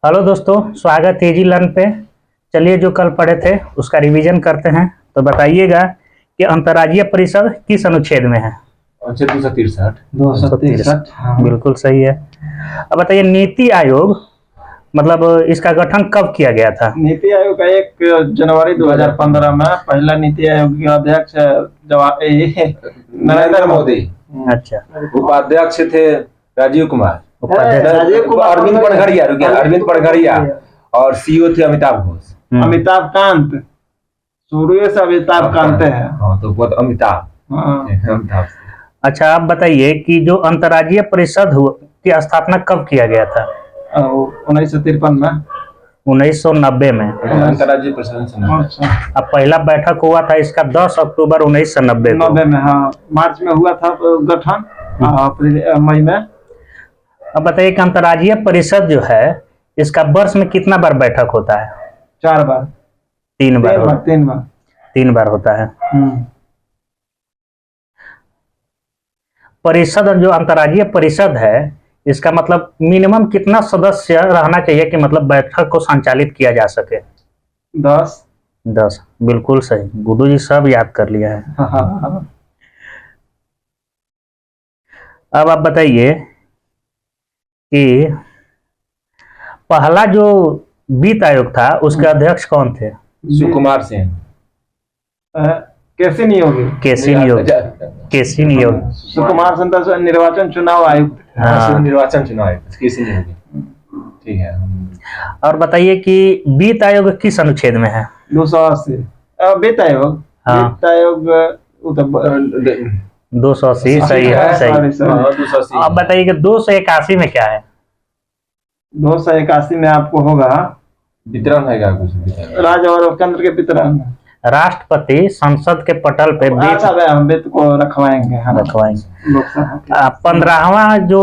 Hello दोस्तों, स्वागत है जी लर्न पे। चलिए, जो कल पढ़े थे उसका रिवीजन करते हैं। तो बताइएगा कि अंतर्राज्यीय परिषद किस अनुच्छेद में है? अनुच्छेद 263। 263। बिल्कुल सही है। अब बताइए, नीति आयोग मतलब इसका गठन कब किया गया था? नीति आयोग का 1 जनवरी 2015 में पहला नीति आयोग के अध्यक्ष नरेंद्र मोदी। अच्छा। उपाध्यक्ष थे राजीव कुमार, अरविंद पनघड़िया और सीईओ थे अमिताभ घोष। अमिताभ कांत, शुरू से अमिताभ कांत है। हाँ, तो वो अमिताभ। अच्छा, आप बताइए कि जो अंतर्राज्यीय परिषद की स्थापना कब किया गया था? 1953 में। 1990 में अंतर्राज्यीय परिषद। अब पहला बैठक हुआ था इसका 10 अक्टूबर 1990 में। हाँ, मार्च में हुआ था गठन, मई में। अब बताइए कि अंतर्राज्यीय परिषद जो है इसका वर्ष में कितना बार बैठक होता है? 4 बार। 3 बार। 3 बार होता है। परिषद जो अंतर्राज्यीय परिषद है इसका मतलब मिनिमम कितना सदस्य रहना चाहिए कि मतलब बैठक को संचालित किया जा सके? 10। बिल्कुल सही, गुड्डू जी सब याद कर लिया है। अब आप बताइए कि पहला जो वित्त आयोग था उसके अध्यक्ष कौन थे? सुकुमार सिंह। कैसे नहीं होगी? केसी नियोग। सुकुमार सिंह तो निर्वाचन चुनाव आयुक्त। हाँ, निर्वाचन चुनाव आयुक्त केसी नहीं होगी। ठीक है। और बताइए कि वित्त आयोग किस अनुच्छेद में है? 280। वित्त आयोग। हाँ। वित्त आयोग 280 सही है, सही। 280। अब बताइए कि 281 में क्या है? 281 में आपको होगा वितरण है क्या कुछ? राज्य और केंद्र के वितरण। राष्ट्रपति संसद के पटल पे वित्त को रखवाएंगे। 15वां जो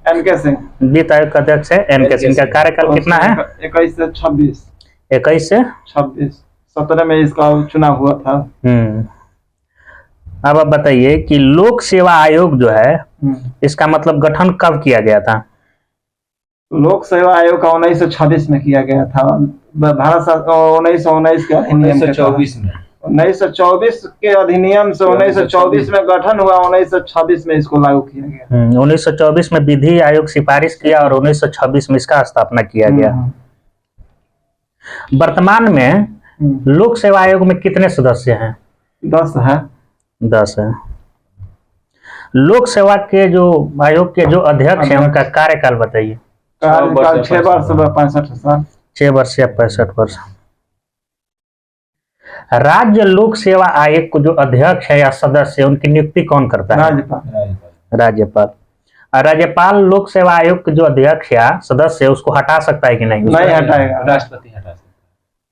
एनके सिंह वित्त आयोग का अध्यक्ष है, एनके सिंह का कार्यकाल कितना है? 21 से 26। 21 से 26। 17 में इसका चुनाव हुआ था। अब आप बताइए कि लोक सेवा आयोग जो है इसका मतलब गठन कब किया गया था? लोक सेवा आयोग का 1926 में किया गया था। भारत 1919 के अधिनियम 1924 में। 1924 के अधिनियम से 1924 में गठन हुआ, 1926 में इसको लागू किया गया। 1924 में विधि आयोग सिफारिश किया और 1926 में इसका स्थापना किया गया। वर्तमान में लोक सेवा आयोग में कितने सदस्य हैं? 10 है। 10 है। लोक सेवा के जो आयोग के जो अध्यक्ष हैं उनका कार्यकाल बताइए। 6 वर्ष 65 साल। 6 वर्ष या 65 वर्ष। राज्य लोक सेवा आयोग को जो अध्यक्ष है या सदस्य उनकी नियुक्ति कौन करता है? राज्यपाल। राज्यपाल लोक सेवा आयोग के जो अध्यक्ष या सदस्य है उसको हटा सकता है कि नहीं? नहीं हटाएगा, राष्ट्रपति हटा सकता।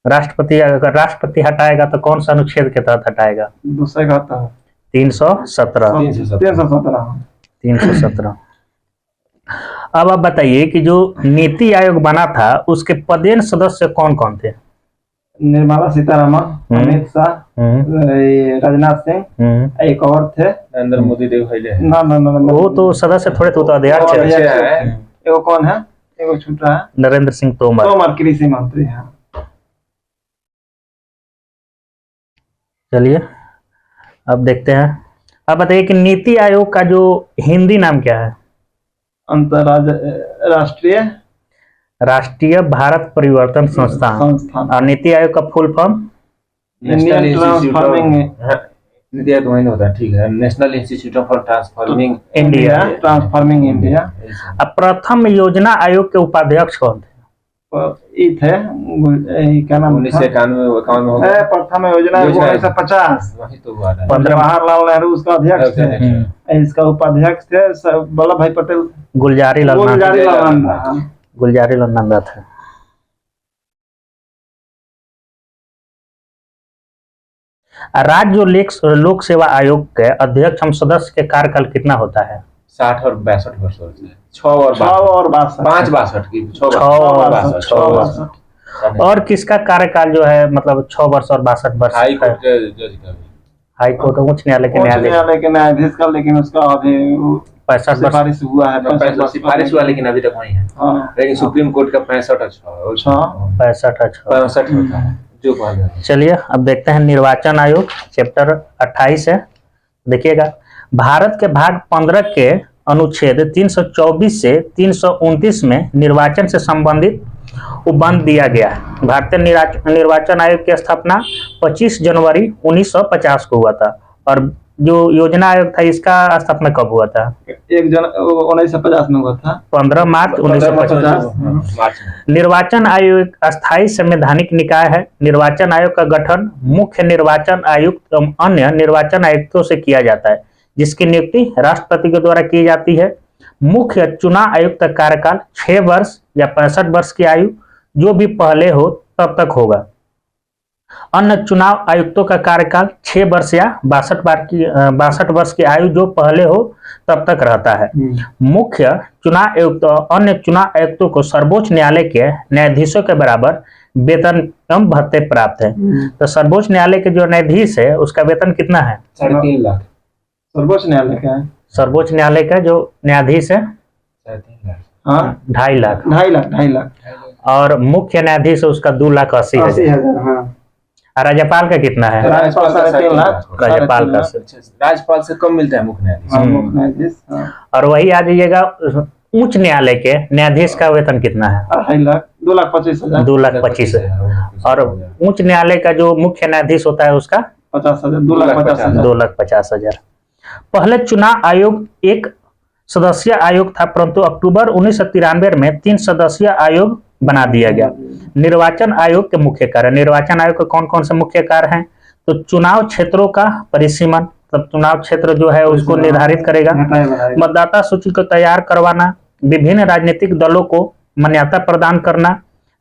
राष्ट्रपति, अगर राष्ट्रपति हटाएगा तो कौन सा अनुच्छेद के तहत हटाएगा? 317। अब आप बताइए कि जो नीति आयोग बना था उसके पदेन सदस्य कौन कौन थे? निर्मला सीतारमण, अमित शाह, राजनाथ सिंह, एक और थे नरेंद्र मोदी। ना वो तो सदस्य थोड़े, तो अध्यक्ष है। एगो कौन है? एगो छूट रहा है, नरेंद्र सिंह तोमर, कृषि मंत्री है। चलिए अब देखते हैं। अब बताइए कि नीति आयोग का जो हिंदी नाम क्या है? राष्ट्रीय भारत परिवर्तन संस्थान। और नीति आयोग का full form? National institute for transforming India. अब प्रथम योजना आयोग के उपाध्यक्ष कौन थे? क्या नाम? 1991 है प्रथम योजना 1950। वही तो हुआ है। जवाहरलाल नेहरू उसका अध्यक्ष थे। इसका उपाध्यक्ष थे वल्लभ भाई पटेल, गुलजारी लाल नंदा थे। राज्य लोक सेवा आयोग के अध्यक्ष हम सदस्य के कार्यकाल कितना होता है? 60 और 62 वर्ष होते हैं। 6 और 62। और किसका कार्यकाल जो है मतलब 6 वर्ष और 62 वर्ष? हाई कोर्ट के जज का। हाई कोर्ट उच्च न्यायालय के न्यायाधीश का, लेकिन उसका अभी 65 वर्ष। सिफारिश हुआ है 65 वर्ष सिफारिश हुआ, लेकिन अभी तक वही है। हाँ। लेकिन सुप्रीम कोर्ट का 65 अच्छा। 65 होता है जो पहले। चलिए अब देखते हैं निर्वाचन आयोग चैप्टर 28 है। देखिएगा, भारत के भाग 15 के अनुच्छेद 324 से 329 में निर्वाचन से संबंधित उपबंध दिया गया है। भारतीय निर्वाचन आयोग की स्थापना 25 जनवरी 1950 को हुआ था। और जो योजना आयोग था इसका स्थापना कब हुआ था? 1950 में हुआ था, 15 मार्च 1950। मार्च। निर्वाचन आयोग एक अस्थायी संवैधानिक निकाय है। निर्वाचन आयोग का गठन मुख्य निर्वाचन आयुक्त एवं अन्य निर्वाचन आयुक्तों से किया जाता है, जिसकी नियुक्ति राष्ट्रपति के द्वारा की जाती है। मुख्य चुनाव आयुक्त का कार्यकाल 6 वर्ष या 65 वर्ष की आयु जो भी पहले हो तब तक होगा। अन्य चुनाव आयुक्तों का कार्यकाल 6 वर्ष या 62 वर्ष की आयु जो पहले हो तब तक रहता है। मुख्य चुनाव आयुक्त और अन्य चुनाव आयुक्तों को सर्वोच्च न्यायालय के न्यायाधीशों के बराबर वेतन एवं भत्ते प्राप्त है। तो सर्वोच्च न्यायालय के जो न्यायाधीश है उसका वेतन कितना है? 3.5 लाख। सर्वोच्च न्यायालय का है। सर्वोच्च न्यायालय का जो न्यायाधीश है 3.5 लाख। हाँ, 2.5 लाख। 2.5 लाख। और मुख्य न्यायाधीश है उसका 2,80,000। 80,000। हाँ। और राज्यपाल का कितना है? राज्यपाल का 3 लाख। राज्यपाल का राज्यपाल से कम मिलता है मुख्य न्यायाधीश। हाँ, मुख्य न्यायाधीश। हाँ। और वही आ जाइएगा, उच्च न्यायालय के न्यायाधीश का वेतन कितना है? 2.5 लाख। 2,25,000। 2,25,000। और उच्च न्यायालय का जो मुख्य न्यायाधीश होता है उसका 50,000। 2,50,000। 2,50,000। पहले चुनाव आयोग एक सदस्यीय आयोग था, परंतु अक्टूबर 1993 में 3 सदस्यीय आयोग बना दिया गया। निर्वाचन आयोग के मुख्य कार्य, निर्वाचन आयोग के कौन कौन से मुख्य कार्य हैं? तो चुनाव क्षेत्रों का परिसीमन, तब चुनाव क्षेत्र जो है उसको निर्धारित करेगा। मतदाता सूची को तैयार करवाना, विभिन्न राजनीतिक दलों को मान्यता प्रदान करना,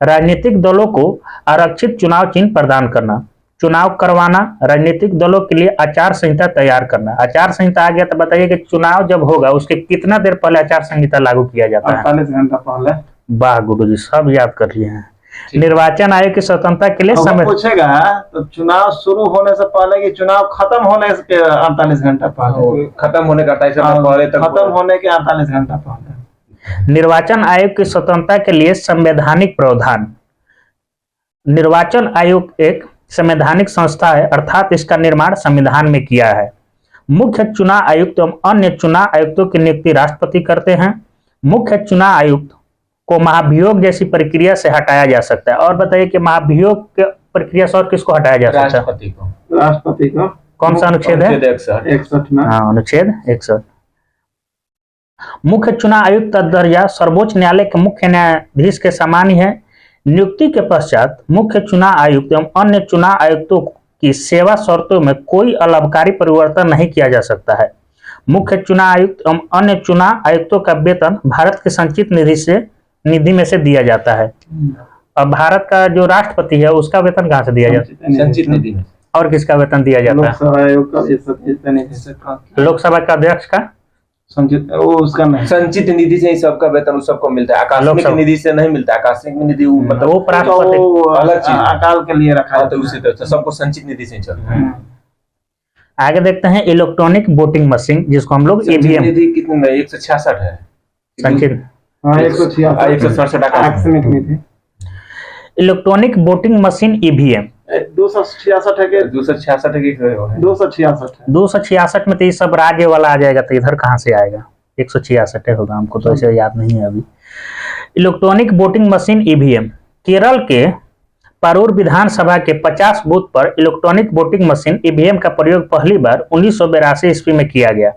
राजनीतिक दलों को आरक्षित चुनाव चिन्ह प्रदान करना, चुनाव करवाना, राजनीतिक दलों के लिए आचार संहिता तैयार करना। आचार संहिता आ गया तो बताइए कि चुनाव जब होगा उसके कितना देर पहले आचार संहिता लागू किया जाता है? 48 घंटा पहले। वाह गुरुजी, सब याद कर लिए हैं। निर्वाचन आयोग की स्वतंत्रता के लिए समय पूछेगा तो चुनाव शुरू होने से पहले कि चुनाव खत्म होने के 48 घंटा पहले, खत्म होने का 28 घंटा पहले तक, खत्म होने के 48 घंटा पहले। निर्वाचन आयोग की स्वतंत्रता के लिए संवैधानिक प्रावधान। निर्वाचन आयोग एक संवैधानिक संस्था है, अर्थात इसका निर्माण संविधान में किया है। मुख्य चुनाव आयुक्त एवं अन्य चुनाव आयुक्तों की नियुक्ति राष्ट्रपति करते हैं। मुख्य चुनाव आयुक्त को महाभियोग जैसी प्रक्रिया से हटाया जा सकता है। और बताइए कि महाभियोग के प्रक्रिया से और किसको हटाया जा सकता है? राष्ट्रपति को। कौन सा अनुच्छेद है? 61 में। हाँ, अनुच्छेद 61। मुख्य चुनाव आयुक्त का दर्जा सर्वोच्च न्यायालय के मुख्य न्यायाधीश के समान ही है। नियुक्ति के पश्चात मुख्य चुनाव आयुक्त एवं अन्य चुनाव आयुक्तों की सेवा शर्तों में कोई अलंकारी परिवर्तन नहीं किया जा सकता है। मुख्य चुनाव आयुक्त एवं अन्य चुनाव आयुक्तों का वेतन भारत के संचित निधि में से दिया जाता है। अब भारत का जो राष्ट्रपति है उसका वेतन कहाँ से दिया जाता है? संचित निधि में। और किसका वेतन दिया जाता है? लोकसभा आयोग का। लोकसभा का अध्यक्ष का संचित, वो उसका नहीं। संचित निधि से ही सबका वेतन सबको मिलता है, आकस्मिक निधि से नहीं मिलता। आकस्मिक निधि मतलब वो राष्ट्रपति अलग चीज, अकाल के लिए रखा है, तो उसी तरह से सबको संचित निधि से ही चलता है। आगे देखते हैं इलेक्ट्रॉनिक वोटिंग मशीन, जिसको हम लोग ईवीएम। निधि कितने? 166 है संचित। 167 आकस्मिक निधि। इलेक्ट्रॉनिक वोटिंग मशीन ईवीएम 266 है कि 266 है कि 266 है? 266 में तो ये सब राज्य वाला आ जाएगा, तो इधर कहाँ से आएगा? 166 होगा, हमको तो ऐसे याद नहीं है अभी। Electronic voting machine EVM. Kerala के पारूर विधानसभा के 50 बूथ पर इलेक्ट्रॉनिक वोटिंग मशीन ईवीएम का प्रयोग पहली बार 1982 ईस्वी में किया गया।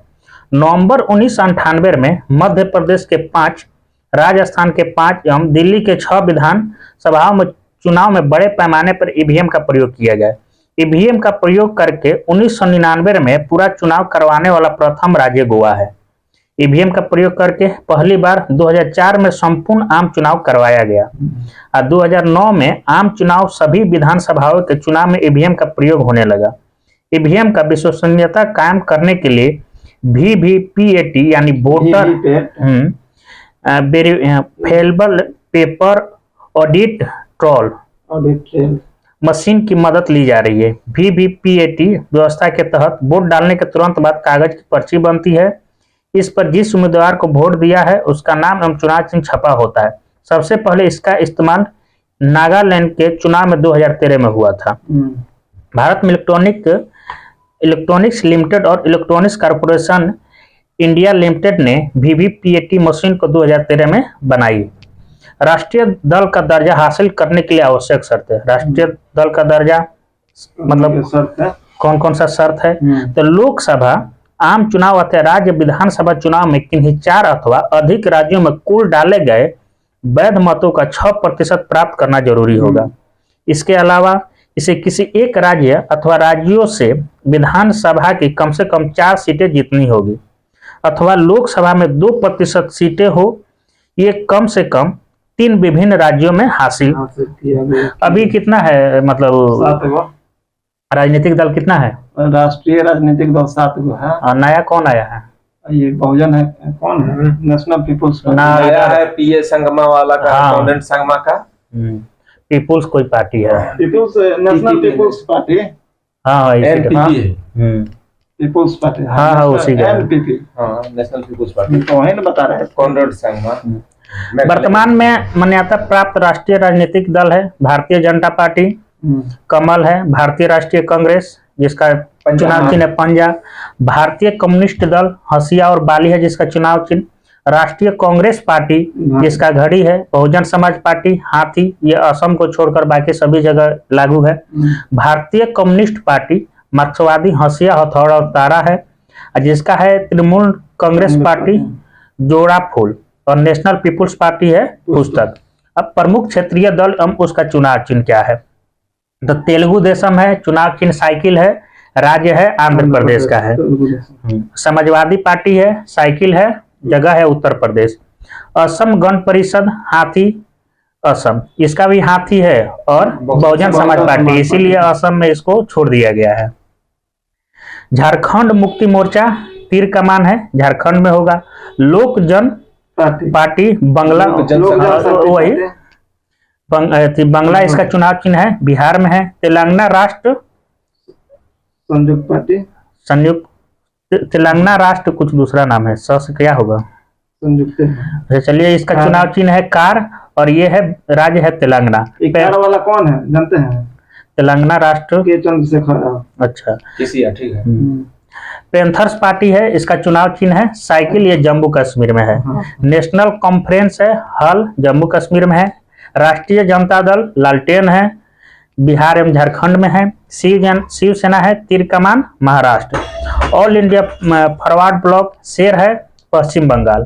नवंबर 1998 में मध्य प्रदेश के 5, राजस्थान के 5 एवं दिल्ली के 6 विधानसभाओं में चुनाव में बड़े पैमाने पर ईवीएम का प्रयोग किया गया। ईवीएम का प्रयोग करके 1999 में पूरा चुनाव करवाने वाला प्रथम राज्य गोवा है। ईवीएम का प्रयोग करके पहली बार 2004 में संपूर्ण आम चुनाव करवाया गया और 2009 में आम चुनाव सभी विधानसभाओं के चुनाव में ईवीएम का प्रयोग होने लगा। ईवीएम का विश्वसनीयता कायम करने के लिए वीवीपीएटी यानी voter verifiable paper audit troll machine की मदद ली जा रही है। वीवीपीएटी व्यवस्था के तहत वोट डालने के तुरंत बाद कागज की पर्ची बनती है। इस पर जिस उम्मीदवार को वोट दिया है उसका नाम एवं चुनाव चिन्ह छपा होता है। सबसे पहले इसका इस्तेमाल नागालैंड के चुनाव में 2013 में हुआ था। भारत में इलेक्ट्रॉनिक्स लिमिटेड और इलेक्ट्रॉनिक्स कॉर्पोरेशन इंडिया लिमिटेड ने वीवीपीएटी मशीन को 2013 में बनाई। राष्ट्रीय दल का दर्जा हासिल करने के लिए आवश्यक शर्त है। राष्ट्रीय दल का दर्जा मतलब कौन कौन सा शर्त है? तो लोकसभा, आम चुनाव अथवा राज्य विधानसभा चुनाव में किन्हीं 4 अथवा अधिक राज्यों में कुल डाले गए वैध मतों का 6% प्राप्त करना जरूरी होगा। इसके अलावा इसे किसी एक राज्य अथवा राज्यों से विधानसभा की कम से कम 4 सीटें जीतनी होगी अथवा लोकसभा में 2% सीटें हो। ये कम से कम 3 विभिन्न राज्यों में हासिल किया गया। अभी कितना है, मतलब राजनीतिक दल कितना है? राष्ट्रीय राजनीतिक दल 7 गो है। और नया कौन आया है? ये बहुजन है, कौन है? नेशनल पीपुल्स नया है पीए संगमा वाला का, कॉन्वेंट संगमा का। पीपुल्स कोई पार्टी है? People's, national people's party. हाँ एनपीपी है। People's party. हाँ उसी का एनपीपी। हाँ, नेशनल पीपुल्स पार्टी तो वही ना बता रहे हैं, कॉन्वेंट संगमा। वर्तमान में मान्यता प्राप्त राष्ट्रीय राजनीतिक दल है भारतीय जनता पार्टी, कमल है भारतीय राष्ट्रीय कांग्रेस जिसका चुनाव चिन्ह है पंजा, भारतीय कम्युनिस्ट दल हंसिया और बाली है जिसका चुनाव चिन्ह, राष्ट्रीय कांग्रेस पार्टी जिसका घड़ी है, बहुजन समाज पार्टी हाथी, ये असम को छोड़कर बाकी सभी जगह लागू है, भारतीय कम्युनिस्ट पार्टी मार्क्सवादी हंसिया हथौड़ा और तारा है जिसका है, तृणमूल कांग्रेस पार्टी जोड़ा फूल और नेशनल पीपुल्स पार्टी है पुस्तक। अब प्रमुख क्षेत्रीय दल उसका चुनाव चिन्ह क्या है? तो तेलुगु देशम है, चुनाव चिन्ह साइकिल है, राज्य है आंध्र प्रदेश का है। समाजवादी पार्टी है, साइकिल है, जगह है उत्तर प्रदेश। असम गण परिषद हाथी असम, इसका भी हाथी है और बहुजन समाज पार्टी, इसीलिए असम में इसको छोड़ दिया गया है। झारखंड मुक्ति मोर्चा तीर कमान है, झारखंड में होगा। लोक जन पार्टी बंगला, वही बंगला इसका चुनाव चिन्ह है, बिहार में है। तेलंगाना राष्ट्र संयुक्त पार्टी, संयुक्त तेलंगाना राष्ट्र कुछ दूसरा नाम है, से क्या होगा? संयुक्त। चलिए इसका चुनाव चिन्ह है कार और ये है राज्य है तेलंगाना। कार वाला कौन है जानते हैं? तेलंगाना राष्ट्र के चंद्रशेखर। अच्छा ठीक है। पैंथर्स पार्टी है, इसका चुनाव चिन्ह है साइकिल, ये जम्मू कश्मीर में है। नेशनल कॉन्फ्रेंस है हल, जम्मू कश्मीर में है। राष्ट्रीय जनता दल लालटेन है, बिहार एवं झारखंड में है। शिवसेना है तीर कमान Maharashtra. All India forward bloc शेर है पश्चिम बंगाल।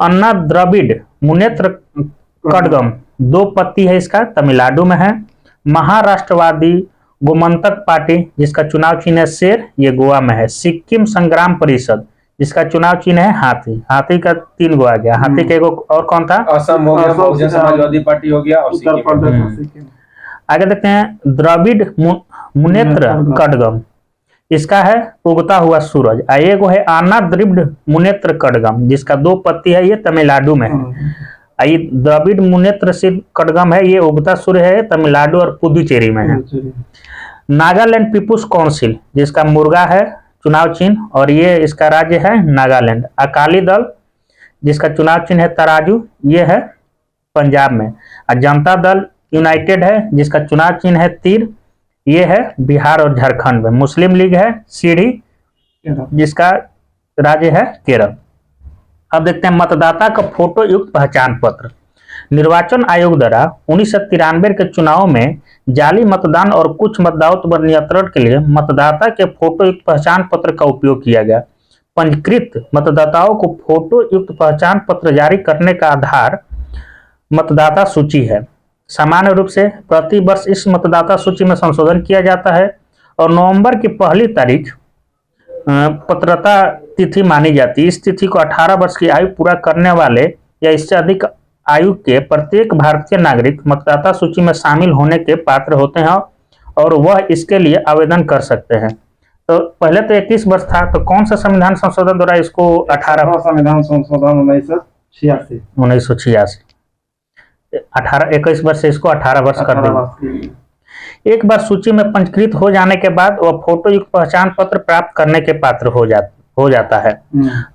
अन्ना द्रविड़ मुनेत्र कड़गम 2 पत्ती है, इसका तमिलनाडु में है। महाराष्ट्रवादी गोमंतक पार्टी जिसका चुनाव चिन्ह है शेर, ये गोवा में है। सिक्किम संग्राम परिषद जिसका चुनाव चिन्ह है हाथी, हाथी का 3 गो आ गया। हाथी के और कौन था? असम हो गया, बहुजन समाजवादी पार्टी हो गया और सिक्किम। आगे देखते हैं द्रविड़ मुनेत्र कड़गम, इसका है उगता हुआ सूरज। एक है आना द्रविड़ मुनेत्र कड़गम जिसका 2 पत्ती है, ये तमिलनाडु में है। ये द्रविड़ मुनेत्र कड़गम है, ये उगता सूर्य है, तमिलनाडु और पुदुचेरी में है। नागालैंड पीपुल्स काउंसिल जिसका मुर्गा है चुनाव चिन्ह और ये इसका राज्य है नागालैंड। अकाली दल जिसका चुनाव चिन्ह है तराजू, ये है पंजाब में। और जनता दल यूनाइटेड है जिसका चुनाव चिन्ह है तीर, ये है बिहार और झारखंड में। मुस्लिम लीग है सीढ़ी जिसका राज्य है केरल। अब देखते हैं मतदाता का फोटो युक्त पहचान पत्र। निर्वाचन आयोग द्वारा 1993 के चुनाव में जाली मतदान और कुछ मतदाताओं पर नियंत्रण के लिए मतदाता के फोटो युक्त पहचान पत्र का उपयोग किया गया। पंजीकृत मतदाताओं को फोटो युक्त पहचान पत्र जारी करने का आधार मतदाता सूची है। सामान्य रूप से प्रति वर्ष इस मतदाता सूची में संशोधन किया जाता है और नवंबर की पहली तारीख पात्रता तिथि मानी जाती है। इस तिथि को 18 वर्ष की आयु पूरा करने वाले या इससे अधिक आयु के प्रत्येक भारतीय नागरिक मतदाता सूची में शामिल होने के पात्र होते हैं और वह इसके लिए आवेदन कर सकते हैं। तो पहले तो 21 वर्ष था, तो कौन सा संविधान संशोधन द्वारा इसको 18 संविधान संशोधन 1986 21 वर्ष से इसको 18 वर्ष कर दिया। एक बार सूची में पंजीकृत हो जाने के बाद वह फोटो युक्त पहचान पत्र प्राप्त करने के पात्र हो हो जाता है।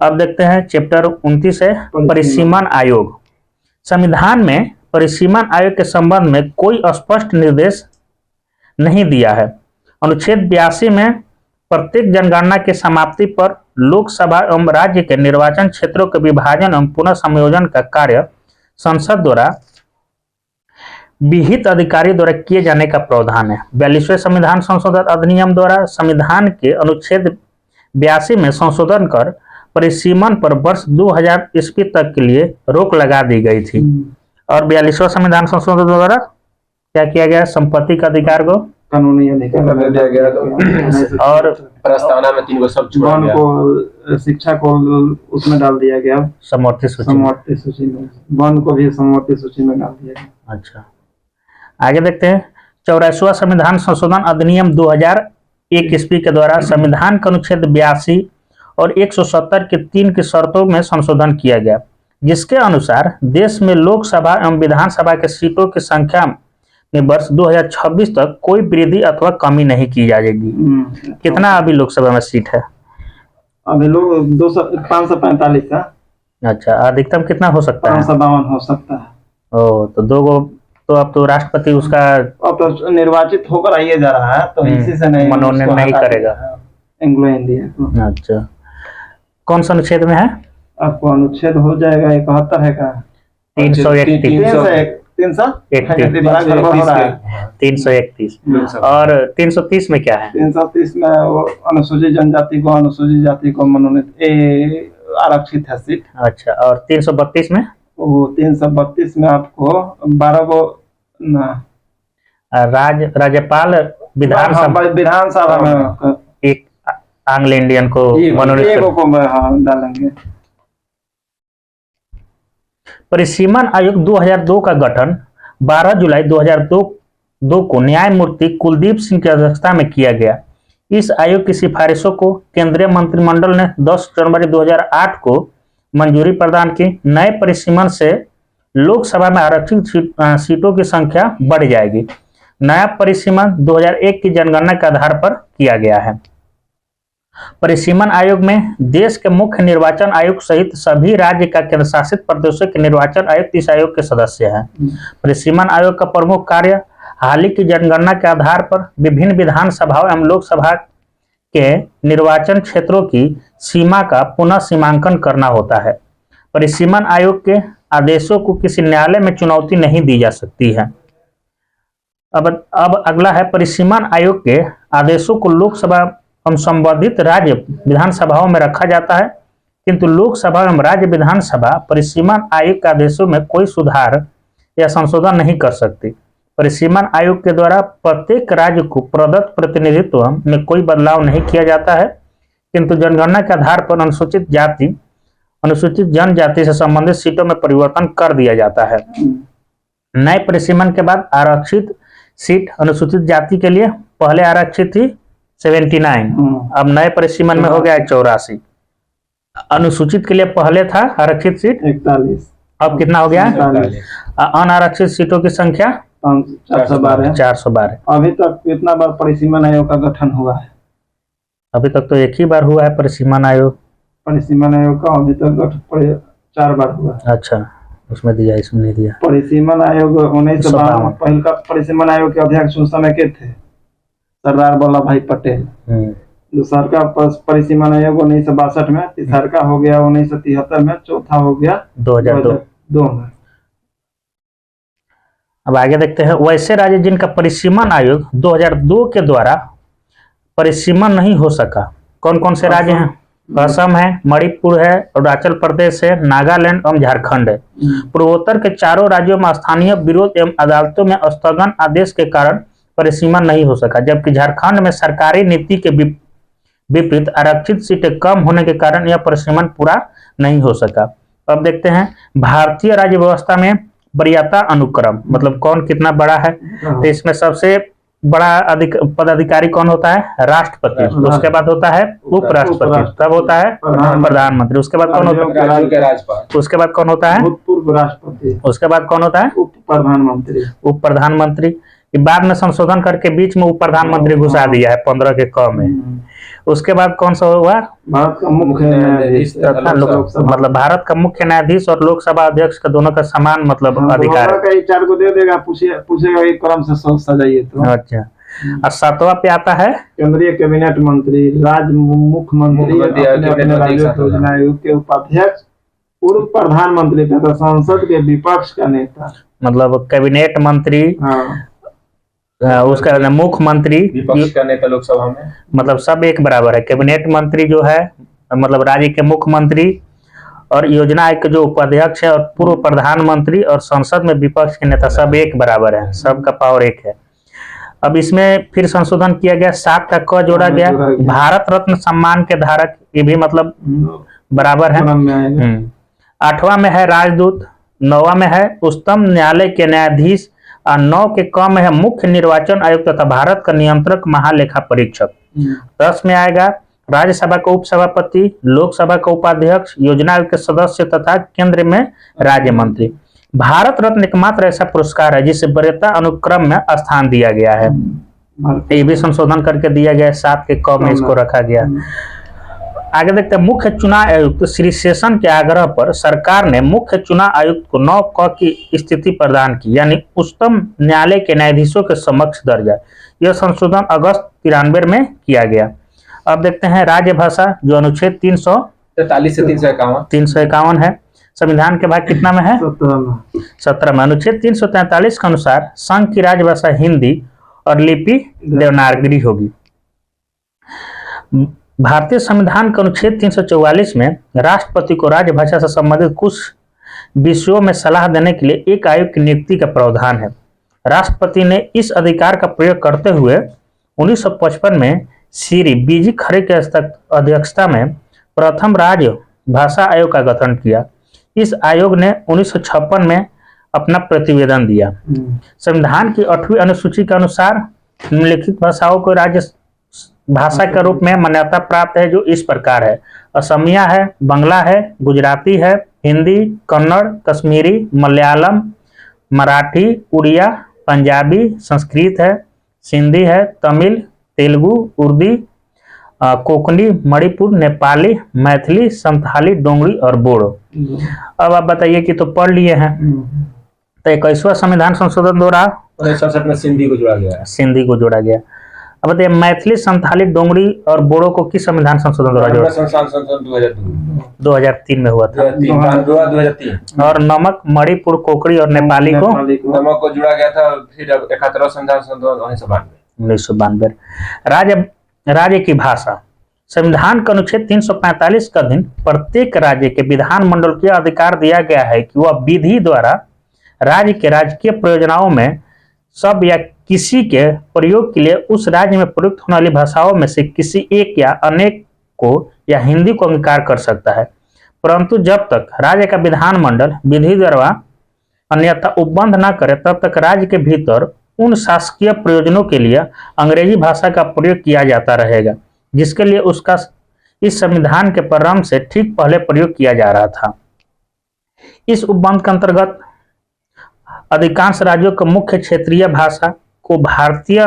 अब देखते हैं चैप्टर 29 है परिसीमन आयोग। संविधान में परिसीमन आयोग के संबंध में कोई स्पष्ट निर्देश नहीं दिया है। अनुच्छेद 82 में प्रत्येक जनगणना की समाप्ति पर लोकसभा एवं राज्य के निर्वाचन क्षेत्रों के विभाजन एवं पुनः संयोजन का कार्य संसद द्वारा विहित अधिकारी द्वारा किए जाने का प्रावधान है। 42वें संविधान संशोधन अधिनियम द्वारा संविधान के अनुच्छेद 82 में संशोधन कर परिसीमन पर वर्ष 2000 ईस्वी तक के लिए रोक लगा दी गई थी। और 42वां संविधान संशोधन द्वारा क्या किया गया? संपत्ति का अधिकार को कानूनी अधिकार दिया गया और प्रस्तावना में 3 सब छोड़ा वन गया। को शिक्षा को उसमें डाल दिया गया, समवर्ती सूची। समवर्ती सूची में, वन को भी समवर्ती सूची में डाल दिया गया। अच्छा, आगे देखते हैं 84वां संविधान संशोधन अधिनियम 2001 ईस्वी के द्वारा संविधान के अनुच्छेद 82 और 170 के 3 की शर्तों में संशोधन किया गया, जिसके अनुसार देश में लोकसभा एवं विधानसभा के सीटों की संख्या में वर्ष 2026 तक कोई वृद्धि अथवा कमी नहीं की जाएगी। कितना अभी लोकसभा में सीट है? अभी लोग 545 है। अच्छा, अधिकतम कितना हो सकता है? 552 हो सकता है। ओ, तो 2 गो तो अब तो राष्ट्रपति उसका अब तो निर्वाचित होकर आइए जा रहा है, तो इसी से नहीं मनोनयन नहीं करेगा। एंग्लो इंडिया को। अच्छा, कौन सा अनुच्छेद में है? आपको अनुच्छेद हो जाएगा 71 है का 331 331 और 330 में क्या है? 330 में वो अनुसूचित जनजाति को, अनुसूचित जाति को मनोनीत आरक्षित है सीट। अच्छा, और 332 में? वो 332 में आपको 12 को राज्यपाल विधानसभा में एक आंग्ल इंडियन को मनोनीत डालेंगे। परिसीमन आयोग 2002 का गठन 12 जुलाई 2002 को न्यायमूर्ति कुलदीप सिंह की अध्यक्षता में किया गया। इस आयोग की सिफारिशों को केंद्रीय मंत्रिमंडल ने 10 जनवरी 2008 को मंजूरी प्रदान की। नए परिसीमन से लोकसभा में आरक्षित सीटों की संख्या बढ़ जाएगी। नया परिसीमन 2001 की जनगणना के आधार पर किया गया है। परिसीमन आयोग में देश के मुख्य निर्वाचन आयुक्त सहित सभी राज्य का केंद्र शासित प्रदेशों के निर्वाचन आयुक्त इस आयोग के सदस्य हैं। परिसीमन आयोग का प्रमुख कार्य हाल ही की जनगणना के आधार पर विभिन्न विधानसभाओं एवं लोकसभा के निर्वाचन क्षेत्रों की सीमा का पुनः सीमांकन करना होता है। परिसीमन आयोग के आदेशों को किसी न्यायालय में चुनौती नहीं दी जा सकती है। अब अगला है परिसीमन आयोग के आदेशों को लोकसभा एवं संबंधित राज्य विधानसभाओं में रखा जाता है, किंतु लोकसभा एवं राज्य विधानसभा परिसीमन आयोग के आदेशों में कोई सुधार या संशोधन नहीं कर सकती। परिसीमन आयोग के द्वारा प्रत्येक राज्य को प्रदत्त प्रतिनिधित्व में कोई बदलाव नहीं किया जाता है, किंतु जनगणना के आधार पर अनुसूचित जनजाति से संबंधित सीटों में परिवर्तन कर दिया जाता है। नए परिसीमन के बाद आरक्षित सीट अनुसूचित जाति के लिए पहले आरक्षित थी 79, अब नए परिसीमन में हो गया 84। अनुसूचित के लिए पहले था आरक्षित सीट 41, अब कितना हो गया? अनारक्षित सीटों की संख्या 412। अभी तक कितना बार परिसीमन आयोग का गठन हुआ है? अभी तक तो एक ही बार हुआ है परिसीमन आयोग। परिसीमन आयोग का अभी तक गठन 4 बार हुआ है। अच्छा, उसमें दिया, इसमें नहीं दिया। परिसीमन आयोग 1952 पहले का परिसीमन आयोग के अध्यक्ष उस समय के थे सरदार वल्लभ भाई पटेल। दूसरा का परिसीमन आयोग 1962 में, तीसरा का हो गया 1973 में, चौथा हो गया 2002 में। अब आगे देखते हैं वैसे राज्य जिनका परिसीमन आयोग 2002 के द्वारा परिसीमन नहीं हो सका। कौन कौन से राज्य हैं? असम है, मणिपुर है, अरुणाचल प्रदेश है, नागालैंड एवं झारखंड है। पूर्वोत्तर के चारों राज्यों में स्थानीय विरोध एवं अदालतों में स्थगन आदेश के कारण परिसीमन नहीं हो सका, जबकि झारखंड में सरकारी नीति के विपरीत आरक्षित सीटें कम होने के कारण यह परिसीमन पूरा नहीं हो सका। अब देखते हैं भारतीय राज्य व्यवस्था में वरीयता अनुक्रम, मतलब कौन कितना बड़ा है। तो इसमें सबसे बड़ा पदाधिकारी कौन होता है? राष्ट्रपति। उसके बाद होता है उपराष्ट्रपति, तब होता है प्रधानमंत्री। उसके बाद कौन होता है? उसके बाद कौन होता है? भूतपूर्व राष्ट्रपति। उसके बाद कौन होता है? उप प्रधानमंत्री। उप प्रधानमंत्री बाद में संशोधन करके बीच में उप प्रधानमंत्री घुसा दिया है 15 के क में। उसके बाद कौन सा हुआ? भारत का मुख्य न्यायाधीश तथा मतलब भारत का मुख्य न्यायाधीश और लोकसभा अध्यक्ष का दोनों का समान मतलब अधिकार है। कई 4 को दे देगा, पूछेगा एक क्रम से सजाइए तो। अच्छा, और 7वां पे आता है केंद्रीय कैबिनेट मंत्री, राज्य मुख्यमंत्री, अपने राज्य योजना आयोग के उपाध्यक्ष, पूर्व प्रधानमंत्री तथा संसद के विपक्ष का नेता। मतलब कैबिनेट मंत्री, उसका मुख्यमंत्री, विपक्ष का नेता लोकसभा में, मतलब सब एक बराबर है। कैबिनेट मंत्री जो है मतलब राज्य के मुख्यमंत्री, और योजना आयोग के जो उपाध्यक्ष है, और पूर्व प्रधानमंत्री, और संसद में विपक्ष के नेता, सब एक बराबर है, सबका पावर एक है। अब इसमें फिर संशोधन किया गया, 7 का क जोड़ा गया। भारत रत्न सम्मान के धारक, ये भी मतलब बराबर है। 8वां में है राजदूत, 9वां में है उच्चतम न्यायालय के न्यायाधीश, और 9 के क में है मुख्य निर्वाचन आयुक्त तथा भारत का नियंत्रक महालेखा परीक्षक। 10 में आएगा राज्यसभा का उपसभापति, लोकसभा का उपाध्यक्ष, योजना आयोग के सदस्य तथा केंद्र में राज्य मंत्री। भारत रत्न एकमात्र ऐसा पुरस्कार है जिसे वरीयता अनुक्रम में स्थान दिया गया है। ये भी संशोधन करके दिया गया है, 7 के क में इसको रखा गया। आगे देखते हैं, मुख्य चुनाव आयुक्त श्री शेषन के आग्रह पर सरकार ने मुख्य चुनाव आयुक्त को 9 क की स्थिति प्रदान की, यानी उच्चतम न्यायालय के न्यायाधीशों के समक्ष दर्ज है। यह संशोधन अगस्त 93 में किया गया। अब देखते हैं राज्य भाषा, जो अनुच्छेद 343 से 351 है। संविधान के भाग कितना में है? 17 में। अनुच्छेद 343 के अनुसार संघ की राजभाषा हिंदी और लिपि देवनागरी होगी। भारतीय संविधान के अनुच्छेद 344 में राष्ट्रपति को राजभाषा से संबंधित कुछ विषयों में सलाह देने के लिए एक आयोग की नियुक्ति का प्रावधान है। राष्ट्रपति ने इस अधिकार का प्रयोग करते हुए 1955 में श्री बीजी खरे की अध्यक्षता में प्रथम राज्य भाषा आयोग का गठन किया। इस आयोग ने 1956 में अपना प्रतिवेदन दिया। संविधान की 8वीं अनुसूची के अनुसार निम्नलिखित भाषाओं को राज्य भाषा के रूप में मान्यता प्राप्त है, जो इस प्रकार है: असमिया है, बंगला है, गुजराती है, हिंदी, कन्नड़, कश्मीरी, मलयालम, मराठी, उड़िया, पंजाबी, संस्कृत है, सिंधी है, तमिल, तेलुगु, उर्दू, कोंकणी, मणिपुर, नेपाली, मैथिली, संथाली, डोंगरी और बोडो। अब आप बताइए कि तो पढ़ लिए हैं, तो 21वां संविधान संशोधन द्वारा 1967 में सिंधी को जोड़ा गया। सिंधी को जोड़ा गया। अब बताइए मैथिली, संथाली, डोंगरी और बोडो को किस संविधान संशोधन द्वारा जोड़ा? संशोधन 2003 में हुआ था। 2003। और नमक, मणिपुर, कोकड़ी और नेपाली को नमक को जोड़ा गया था। फिर 71वां संविधान संशोधन 1992। राज्य की भाषा, संविधान के अनुच्छेद 345 का अधीन प्रत्येक राज्य के विधानमंडल को अधिकार दिया गया है कि वह विधि द्वारा राज्य के राजकीय प्रयोजनाओं में सब या किसी के प्रयोग के लिए उस राज्य में प्रयुक्त होने वाली भाषाओं में से किसी एक या अनेक को या हिंदी को अंगीकार कर सकता है, परंतु जब तक राज्य का विधानमंडल विधि द्वारा अन्यथा उपबंध न करे तब तक राज्य के भीतर उन शासकीय प्रयोजनों के लिए अंग्रेजी भाषा का प्रयोग किया जाता रहेगा, जिसके लिए उसका इस संविधान के प्रारंभ से ठीक पहले प्रयोग किया जा रहा था। इस उपबंध के अंतर्गत अधिकांश राज्यों के मुख्य क्षेत्रीय भाषा को भारतीय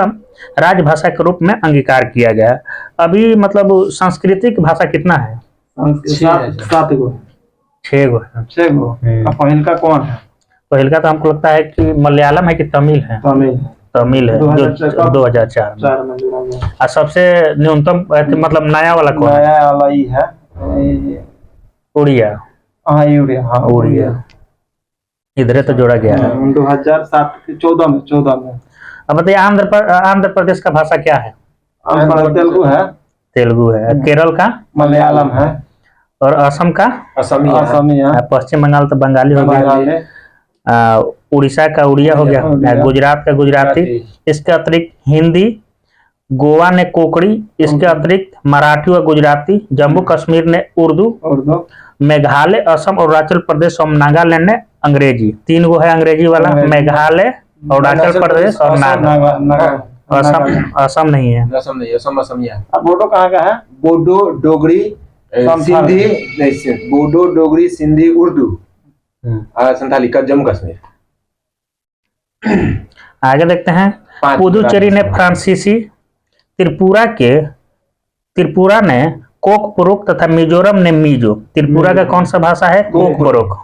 राजभाषा के रूप में अंगीकार किया गया। अभी मतलब सांस्कृतिक भाषा कितना है? 7 गो। 6 गो। पहल का कौन है? पहल का तो हमको लगता है कि मलयालम है कि तमिल है। तमिल है, जो 2004 में। और सबसे न्यूनतम मतलब नया वाला कौन है? नया वाला ही है उड़िया। उड़िया इधर तो जोड़ा गया है 2014 में। अब बताइए आंध्र प्रदेश का भाषा क्या है? तेलुगु है। केरल का मलयालम है। और असम का असमिया। पश्चिम बंगाल तो बंगाली हो गया। उड़ीसा का उड़िया हो गया। गुजरात का गुजराती। इसके अतिरिक्त हिंदी, गोवा ने कोकड़ी, इसके अतिरिक्त मराठी व गुजराती, जम्मू कश्मीर ने उर्दू, मेघालय, असम और अरुणाचल प्रदेश और नागालैंड ने अंग्रेजी। 3 गो है अंग्रेजी वाला, मेघालय, अरुणाचल प्रदेश और असम नहीं है। बोडो कहाँ का है? बोडो, डोगरी, सिंधी, बोडो, डोगरी, सिंधी, उर्दू और संथाली का जम्मू कश्मीर। आगे देखते हैं, पुदुचेरी ने फ्रांसीसी, त्रिपुरा के त्रिपुरा ने कोकपुरुक तथा मिजोरम ने मिजो। त्रिपुरा का कौन सा भाषा है? कोकपुरुक।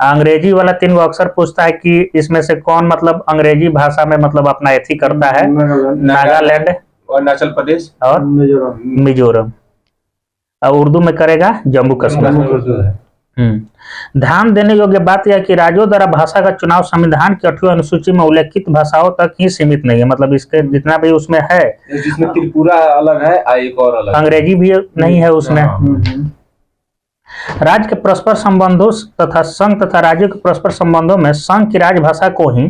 अंग्रेजी वाला 3 गो अक्सर पूछता है कि इसमें से कौन मतलब अंग्रेजी भाषा में मतलब अपना एथी करता है? नागालैंड, अरुणाचल प्रदेश और मिजोरम। और उर्दू में करेगा जम्मू कश्मीर। ध्यान देने योग्य बात यह कि राज्यों द्वारा भाषा का चुनाव संविधान की 8वीं अनुसूची में उल्लेखित भाषाओं तक ही सीमित नहीं है। मतलब इसके जितना भी उसमें है, जिसमें त्रिपुरा अलग है, एक और अलग, अंग्रेजी भी नहीं है उसमें। राज्य के परस्पर संबंधों तथा संघ तथा राज्यों के परस्पर संबंधों में संघ की राजभाषा को ही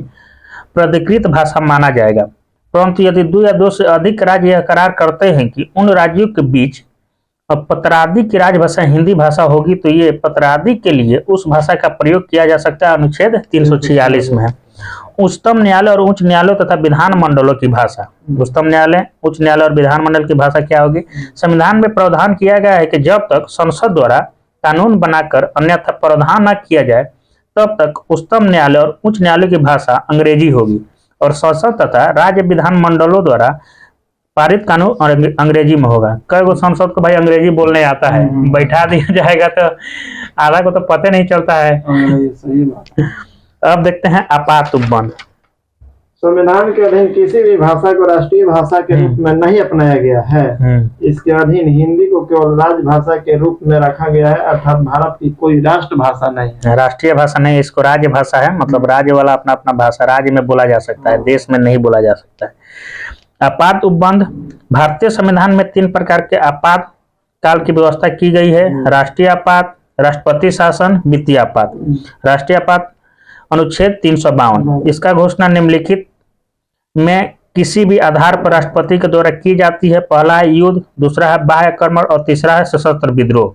प्राधिकृत भाषा माना जाएगा। परंतु यदि 2 या 2 से अधिक राज्य यह करार करते हैं कि उन राज्यों के बीच पत्रादि की राजभाषा हिंदी भाषा होगी, तो ये पत्रादि के लिए उस भाषा का प्रयोग किया जा सकता है। अनुच्छेद 346 में है। उच्चतम न्यायालय और उच्च न्यायालय तथा विधान मंडलों की भाषा। उच्चतम न्यायालय, उच्च न्यायालय और विधान मंडल की भाषा क्या होगी? संविधान में प्रावधान किया गया है कि जब तक संसद द्वारा कानून बनाकर अन्यथा प्रावधान न किया जाए, तब तक उच्चतम न्यायालय और उच्च न्यायालय की भाषा अंग्रेजी होगी और संसद तथा राज्य विधान मंडलों द्वारा पारित कानून अंग्रेजी में होगा। कई गो सांसद को भाई अंग्रेजी बोलने आता है, बैठा दिया जाएगा तो आधा को तो पता नहीं चलता है। सही बात। अब देखते हैं आपात उपबंध। संविधान के अधीन किसी भी भाषा को राष्ट्रीय भाषा के रूप में नहीं अपनाया गया है। इसके अधीन हिंदी को केवल राजभाषा के रूप में रखा गया है, अर्थात भारत की कोई राष्ट्र भाषा नहीं है। राष्ट्रीय भाषा नहीं, इसको राज्य भाषा है। मतलब राज्य वाला अपना अपना भाषा राज्य में बोला जा सकता है, देश में नहीं बोला जा सकता है। आपात उपबंध। भारतीय संविधान में 3 प्रकार के आपात काल की व्यवस्था की गई है। राष्ट्रीय आपात, राष्ट्रपति शासन, वित्तीय आपात। राष्ट्रीय आपात अनुच्छेद 352। इसका घोषणा निम्नलिखित में किसी भी आधार पर राष्ट्रपति के द्वारा की जाती है। पहला है युद्ध, दूसरा है बाह्य आक्रमण और तीसरा है सशस्त्र विद्रोह।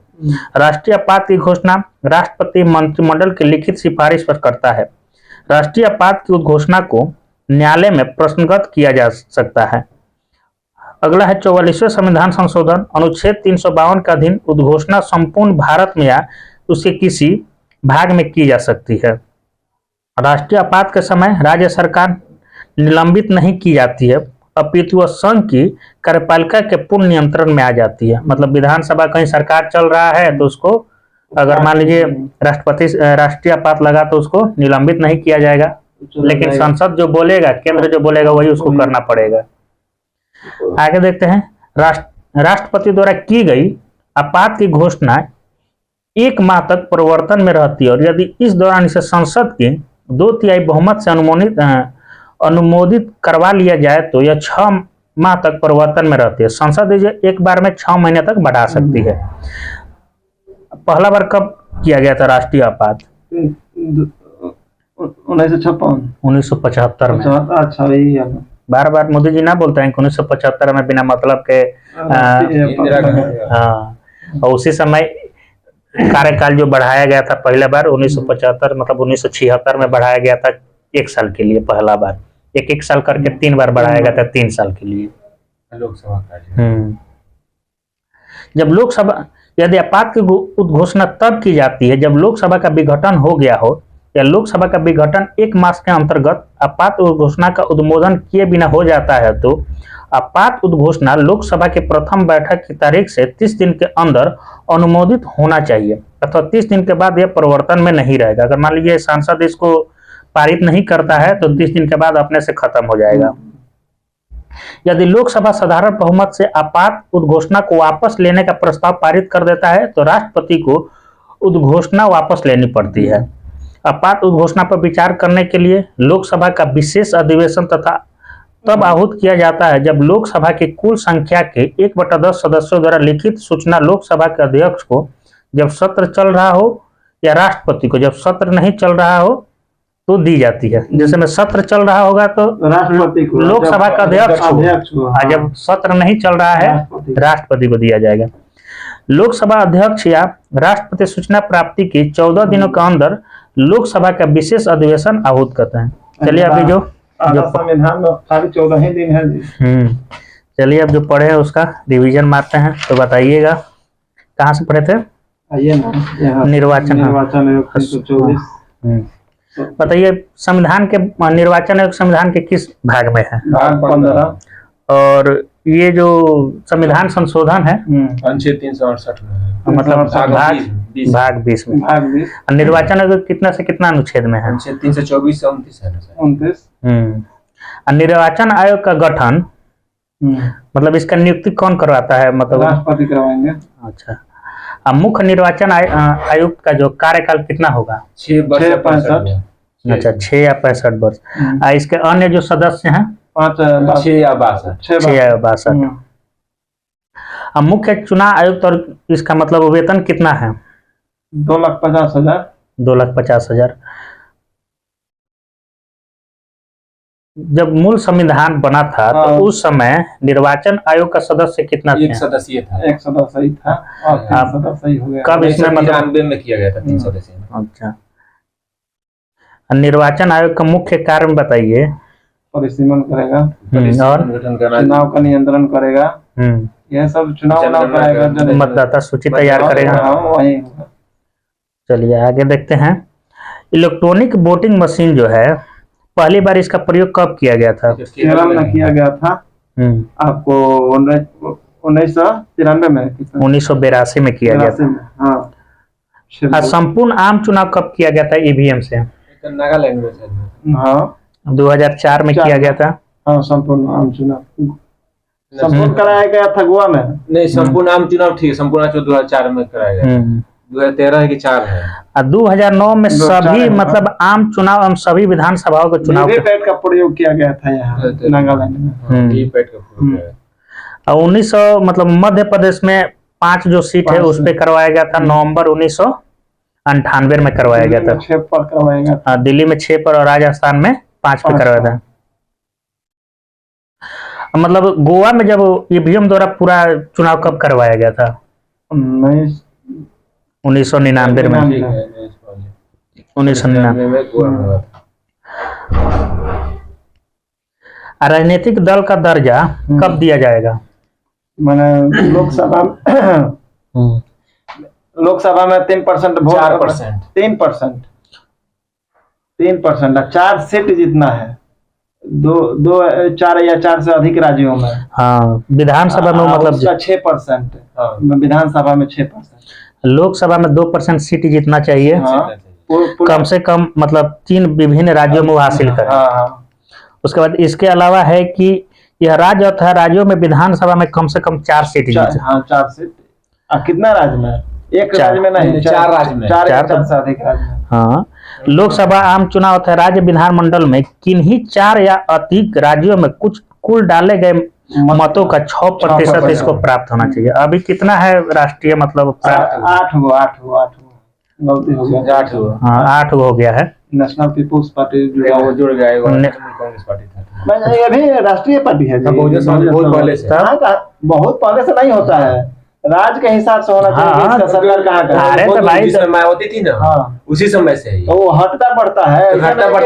राष्ट्रीय आपात की घोषणा राष्ट्रपति मंत्रिमंडल की लिखित सिफारिश पर करता है। राष्ट्रीय आपात की उद्घोषणा को न्यायालय में प्रश्नगत किया जा सकता है। अगला है 44वें संविधान संशोधन। अनुच्छेद 352 के अधीन उद्घोषणा संपूर्ण भारत में या उसके किसी भाग में की जा सकती है। राष्ट्रीय आपात के समय राज्य सरकार निलंबित नहीं की जाती है, अपितु वह संघ की कार्यपालिका के पूर्ण नियंत्रण में आ जाती है। मतलब विधानसभा कहीं सरकार चल रहा है तो उसको अगर मान लीजिए राष्ट्रीय आपात लगा तो उसको निलंबित नहीं किया जाएगा, लेकिन संसद जो बोलेगा, केंद्र जो बोलेगा वही उसको करना पड़ेगा। आगे देखते हैं। राष्ट्रपति द्वारा की गई आपात की घोषणा 1 माह तक प्रवर्तन में रहती है और यदि इस दौरान इसे संसद के 2/3 बहुमत से अनुमोदित करवा लिया जाए तो यह 6 माह तक प्रवर्तन में रहती है। संसद इसे एक बार में 6 महीने तक बढ़ा सकती है। पहला बार कब किया गया था राष्ट्रीय आपात? 1975 में। अच्छा, यही है। बार बार मोदी जी ना बोलते हैं कि 1975 में बिना मतलब के हाँ, और उसी समय कार्यकाल जो बढ़ाया गया था पहला बार 1975 मतलब 1976 में बढ़ाया गया था 1 साल के लिए। पहला बार 1 साल करके 3 बार बढ़ाया गया था 3 साल के लिए लोकसभा का। जब लोकसभा यदि आपात की उद्घोषणा तब की जाती है जब लोकसभा का विघटन हो गया हो या लोकसभा का विघटन 1 मास के अंतर्गत आपात उद्घोषणा का अनुमोदन किए बिना हो जाता है, तो आपात उद्घोषणा लोकसभा की प्रथम बैठक की तारीख से 30 दिन के अंदर अनुमोदित होना चाहिए अथवा 30 दिन के बाद यह प्रवर्तन में नहीं रहेगा। अगर मान लीजिए सांसद इसको पारित नहीं करता है तो 30 दिन के बाद अपने से खत्म हो जाएगा। यदि लोकसभा साधारण बहुमत से आपात उद्घोषणा को वापस लेने का प्रस्ताव पारित कर देता है तो राष्ट्रपति को उद्घोषणा वापस लेनी पड़ती है। आपात उद्घोषणा पर विचार करने के लिए लोकसभा का विशेष अधिवेशन तथा तब आहूत किया जाता है जब लोकसभा की कुल संख्या के 1/10 सदस्यों द्वारा लिखित सूचना लोकसभा के अध्यक्ष को जब सत्र चल रहा हो या राष्ट्रपति को जब सत्र नहीं चल रहा हो तो दी जाती है। जैसे में सत्र चल रहा होगा तो राष्ट्रपति को, लोकसभा का अध्यक्ष को, जब सत्र नहीं चल रहा है राष्ट्रपति को दिया जाएगा। लोकसभा अध्यक्ष या राष्ट्रपति सूचना प्राप्ति के 14 दिनों के अंदर लोकसभा का विशेष अधिवेशन आहूत करते हैं। चलिए अभी जो संविधान में खाली 14 ही दिन है। चलिए अब जो पढ़े हैं उसका रिवीजन मारते हैं। तो बताइएगा कहाँ से पढ़े थे? आइए ना, निर्वाचन आयोग 324। बताइए संविधान के निर्वाचन आयोग संविधान के किस भाग में है? भाग 15। और ये जो संविधान संशोधन है अनुच्छेद 368 में है। मतलब भाग भाग 20 भाग 20 में भाग 20 निर्वाचन आयोग कितना से कितना अनुच्छेद में है? अनुच्छेद 324 से 29 है ना सर? 29 और निर्वाचन आयोग का गठन मतलब इसका नियुक्ति कौन करवाता है मतलब? राष्ट्रपति करवाएंगे। अच्छा, अब मुख्य निर्वाचन आयुक्त का जो कार्यकाल कितना होगा? 6 वर्ष 65। अच्छा, 6 या 65 वर्ष। इसके अन्य जो सदस्य हैं 5 6 या 62। 6 या 62। अब मुख्य चुनाव आयुक्त और इसका मतलब वेतन कितना है? 2,50,000। 2,50,000। जब मूल संविधान बना था तो उस समय निर्वाचन आयोग का सदस्य कितना एक थे? सदस्य था। एक सदस्य ही था और 3 सदस्य ही हो गया। कब इसमें मतलब 93 में किया गया था 3 सदस्य। अच्छा, निर्वाचन आयोग का मुख्य कार्य बताइए। परिसीमन करेगा और चुनाव का नियंत्रण करेगा। यह सब चुनाव कराएगा, मतदाता सूची तैयार करेगा। वही होगा। चलिए आगे देखते हैं। इलेक्ट्रॉनिक वोटिंग मशीन जो है पहली बार इसका प्रयोग कब किया गया था? केरल में किया गया था। आपको 1993 में 1982 में किया गया था। हाँ। संपूर्ण आम चुनाव कब किया गया था ईवीएम से? नागालैंड में। हाँ, 2004 में किया गया था। हाँ, संपूर्ण आम चुनाव संपूर्ण कराया गया था गोवा में। नहीं, संपूर्ण आम चुनाव ठीक है, संपूर्ण 2004 में कराया गया। 2013 है कि 4 है। 2009 में सभी मतलब आम चुनाव एवं सभी विधानसभाओं के चुनाव का प्रयोग किया गया था यहाँ नागालैंड में। वीवीपैट का प्रयोग किया गया। 1900 मतलब मध्य प्रदेश में 5 जो सीट है उस पे करवाया गया था। नवंबर 1998 में करवाया गया था। 6 पर करवाया गया था। दिल्ली में 6 पर और राजस्थान में 5 पे करवाया था। मतलब गोवा में जब ईवीएम द्वारा पूरा चुनाव कब करवाया गया था? 1999 में। 1999 में गोवा में हुआ था। राजनीतिक दल का दर्जा कब दिया जाएगा? मैंने लोकसभा में 3% वोट 4%। 3%। 4 सीट जितना है 4 या 4 से अधिक राज्यों में। हाँ, विधानसभा में मतलब 6%। विधानसभा में 6%। लोकसभा में 2% सीट जीतना चाहिए। कम से कम मतलब 3 विभिन्न राज्यों में हासिल करें। उसके बाद इसके अलावा है कि यह राज्य अथवा राज्यों में विधानसभा में कम से कम 4 सीट जीते। हाँ, 4 सीट। कितना राज्य में? एक राज्य में नहीं, 4 राज्य में। 4 से अधिक राज्य में। हाँ, लोकसभा आम चुनाव अथवा राज्य विधानमंडल में किन्हीं 4 या अधिक राज्यों में कुछ कुल डाले गए मतों का 6% इसको प्राप्त होना चाहिए। अभी कितना है राष्ट्रीय मतलब प्राप्त? 8 गलती हो गया। 8 हुआ। हाँ, 8 हो गया है। नेशनल पीपुल्स पार्टी जुड़ गया है। कांग्रेस पार्टी था। ये भी राष्ट्रीय पार्टी है। बहुत पहले से। बहुत पहले से नहीं होता है, राज्य के हिसाब से होना चाहिए। इसका सरकार कहाँ का? अरे तो भाई मायावती थी ना, उसी समय से ही वो हटता बढ़ता है,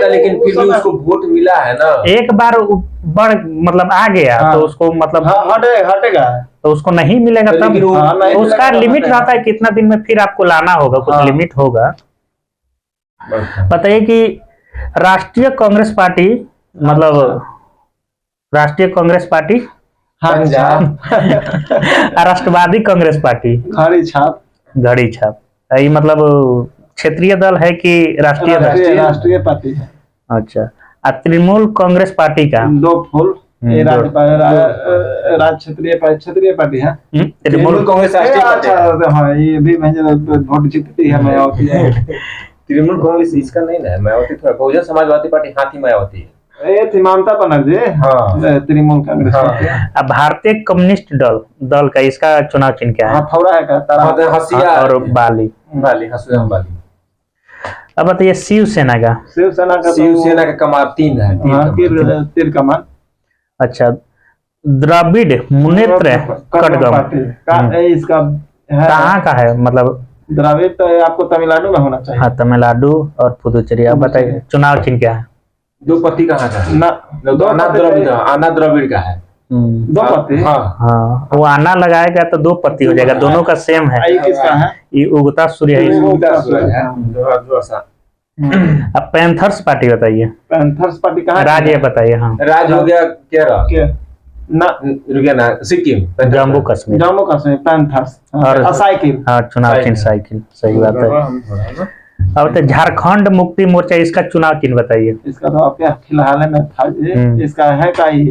लेकिन फिर भी उसको वोट मिला है ना। एक बार बढ़ मतलब आ गया तो उसको मतलब हटेगा तो उसको नहीं मिलेगा तब। तो उसका लिमिट रहता है कितना दिन में फिर आपको लाना होगा, कुछ लिमिट होगा। बताइए कि राष्ट्रीय कांग्रेस पार्टी मतलब राष्ट्रीय कांग्रेस पार्टी, राष्ट्रवादी कांग्रेस पार्टी, घड़ी छाप ये मतलब क्षेत्रीय दल है कि राष्ट्रीय पार्टी है। अच्छा, तृणमूल कांग्रेस पार्टी का 2 फूल क्षेत्रीय पार्टी है। तृणमूल कांग्रेस राष्ट्रीय पार्टी। हाँ, ये भी वोट जीतती है मायावती। तृणमूल कांग्रेस इसका नहीं ना, मायावती थोड़ा बहुजन समाजवादी पार्टी हाथी मायावती है। थी ममता बनर्जी। हाँ, तृणमूल कांग्रेस। अब भारतीय कम्युनिस्ट दल का इसका चुनाव चिन्ह क्या है? फौरा है का हसिया और बाली। अब बताइए शिवसेना का कमान 3 है। तीर कमान। अच्छा, द्रविड़ मुनेत्र कड़गम इसका कहाँ का है मतलब? द्रविड़ तो आपको तमिलनाडु में होना चाहिए। हाँ, तमिलनाडु और पुदुचेरी। अब बताइए चुनाव चिन्ह क्या है? 2 पत्ती कहाँ का है? आना द्रविड़ का है। 2 पत्ती। हाँ, वो आना लगाएगा तो 2 पत्ती हो जाएगा। दोनों का सेम है। ये किसका है? ये उगता सूर्य है। अब पैंथर्स पार्टी बताइए। पैंथर्स पार्टी कहाँ? राज्य बताइए। हाँ, राज्य हो गया केरल। ना रुकिए ना, सिक्किम, जम्मू कश्मीर जम्मू कश्मीर पैंथर्स और साइकिल। हाँ चुनाव चिन्ह साइकिल, सही बात है। अब तो झारखंड मुक्ति मोर्चा, इसका चुनाव चिन्ह बताइए। इसका तो क्या फिलहाल में था जी, इसका है का ही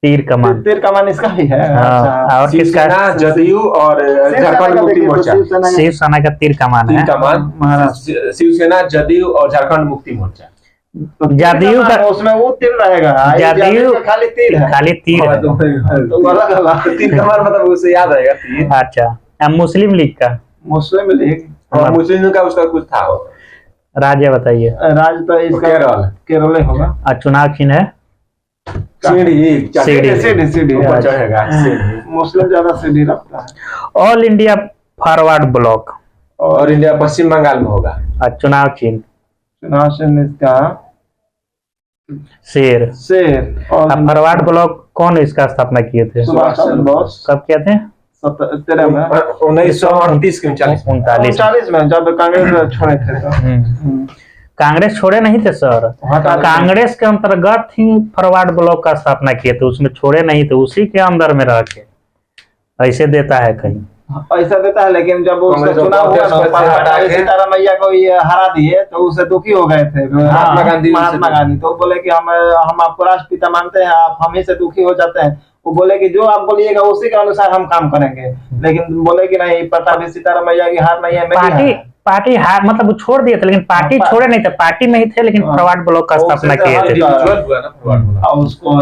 तीर कमान। तीर कमान इसका ही है। हाँ, और किसका? जदयू और झारखंड मुक्ति मोर्चा। शिवसेना का तीर कमान है। महाराष्ट्र शिवसेना, जदयू और झारखंड मुक्ति मोर्चा। जदयू का उसमें वो तीर रहेगा, जदयू का खाली तीर है, खाली तीर है। तो अलग अलग तीर कमान मतलब उसे याद आएगा तीर। अच्छा, अब मुस्लिम लीग का? मुस्लिम लीग और मुस्लिम का उसका कुछ था। राज्य बताइए। राज्य तो इसका केरल होगा। और चुनाव चिन्ह है सीढ़ी ऊपर चढ़ेगा। मुस्लिम ज्यादा सीढ़ी रखता है। ऑल इंडिया फॉरवर्ड ब्लॉक और इंडिया पश्चिम बंगाल में होगा। और चुनाव चिन्ह? चुनाव चिन्ह इसका शेर। और फॉरवर्ड ब्लॉक कौन इसका स्थापना किए थे? सुभाष चंद्र बोस। कब किए थे? 1938 के 39 में, जब कांग्रेस छोड़े थे तो। कांग्रेस छोड़े नहीं थे सर, कांग्रेस के अंतर्गत ही फॉरवर्ड ब्लॉक का स्थापना किए थे, उसमें छोड़े नहीं थे, उसी के अंदर में रह के ऐसे देता है कहीं। ऐसा देता है, लेकिन जब उसका चुनाव हुआ ना, सीताराम मैया को ये हरा दिए तो उससे दुखी हो गए थे महात्मा गांधी। तो बोले कि हम आपको राष्ट्रपिता मानते हैं, आप हम ही से दुखी हो जाते हैं। वो बोले कि जो आप बोलिएगा उसी के अनुसार हम काम करेंगे, लेकिन बोले कि नहीं, पता भी सीताराम मैया की हार नहीं है। पार्टी हार मतलब छोड़ दिए थे, लेकिन पार्टी छोड़े नहीं थे, पार्टी में ही थे, लेकिन फॉरवर्ड ब्लॉक का स्थापना किए थे और उसको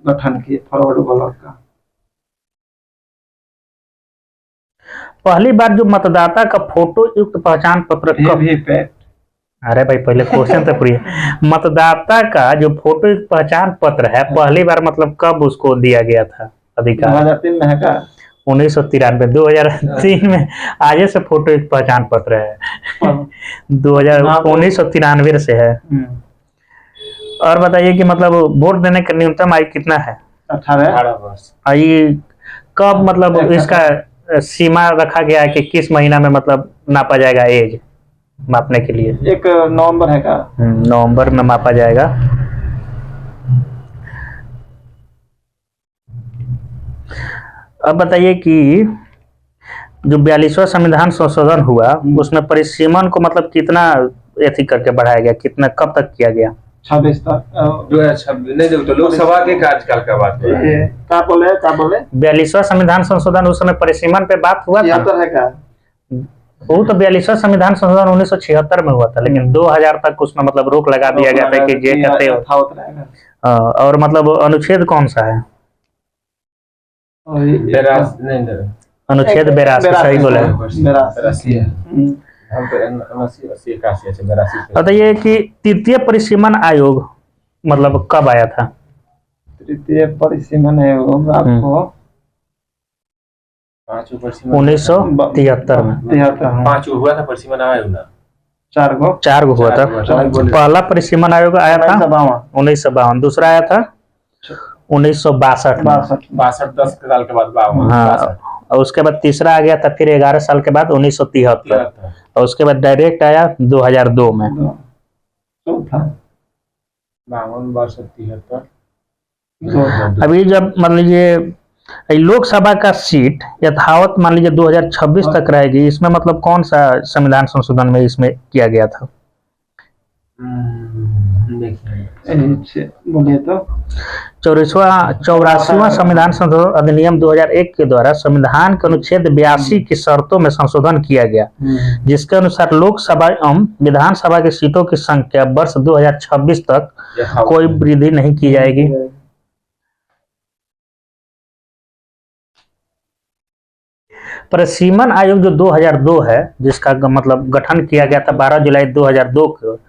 गठन किए फॉरवर्ड ब्लॉक का। पहली बार जो मतदाता का फोटो युक्त पहचान पत्र अरे भाई पहले क्वेश्चन तो पूरी। मतदाता का जो फोटो युक्त पहचान पत्र है, पहली बार मतलब कब उसको दिया गया था अधिकार? 2003 में है का? 1993। 2003 में आज से फोटो युक्त पहचान पत्र है। 1993 से है। और बताइए कि मतलब वोट देने का न्यूनतम आयु कितना है? 18 वर्ष। आयु कब मतलब इसका सीमा रखा गया है कि किस महीना में मतलब नापा जाएगा एज मापने के लिए? 1 नवंबर है का? नवंबर में मापा जाएगा। अब बताइए कि जो 42वां संविधान संशोधन हुआ, उसमें परिसीमन को मतलब कितना एथी करके बढ़ाया गया, कितना कब तक किया गया? 26 तक। 2026 नहीं, देखो तो लोकसभा के कार्यकाल का बात है। क्या बोले 42वां संविधान संशोधन, उस समय परिसीमन पे बात हुआ था। है का? वो तो 42वां संविधान संशोधन 1976 में हुआ था, लेकिन 2000 तक उसमें मतलब रोक लगा दिया गया था कि जे कहते हो। और मतलब अनुच्छेद कौन सा है? अनुच्छेद 82। सही बोले। बताइए कि तृतीय परिसीमन आयोग मतलब कब आया था? तृतीय परिसीमन आयोग आपको 1973 में। 5 हुआ था परिसीमन आयोग ना? 4 गो हुआ था। पहला परिसीमन आयोग आया था 1952। दूसरा आया था 1962 में। 10 साल के बाद। हाँ, और उसके बाद तीसरा आ गया था फिर 11 साल के बाद 1973। और उसके बाद डायरेक्ट आया 2002 में। अभी जब मान लीजिए लोकसभा का सीट यथावत मान लीजिए 2026 तक रहेगी, इसमें मतलब कौन सा संविधान संशोधन में इसमें किया गया था? बोलिए तो 84वां संविधान संशोधन अधिनियम 2001 के द्वारा संविधान के अनुच्छेद 82 की शर्तों में संशोधन किया गया, जिसके अनुसार लोकसभा एवं विधानसभा की सीटों की संख्या वर्ष 2026 तक कोई वृद्धि नहीं की जाएगी। परिसीमन आयोग जो 2002 है, जिसका मतलब गठन किया गया था 12 जुलाई 2002 को,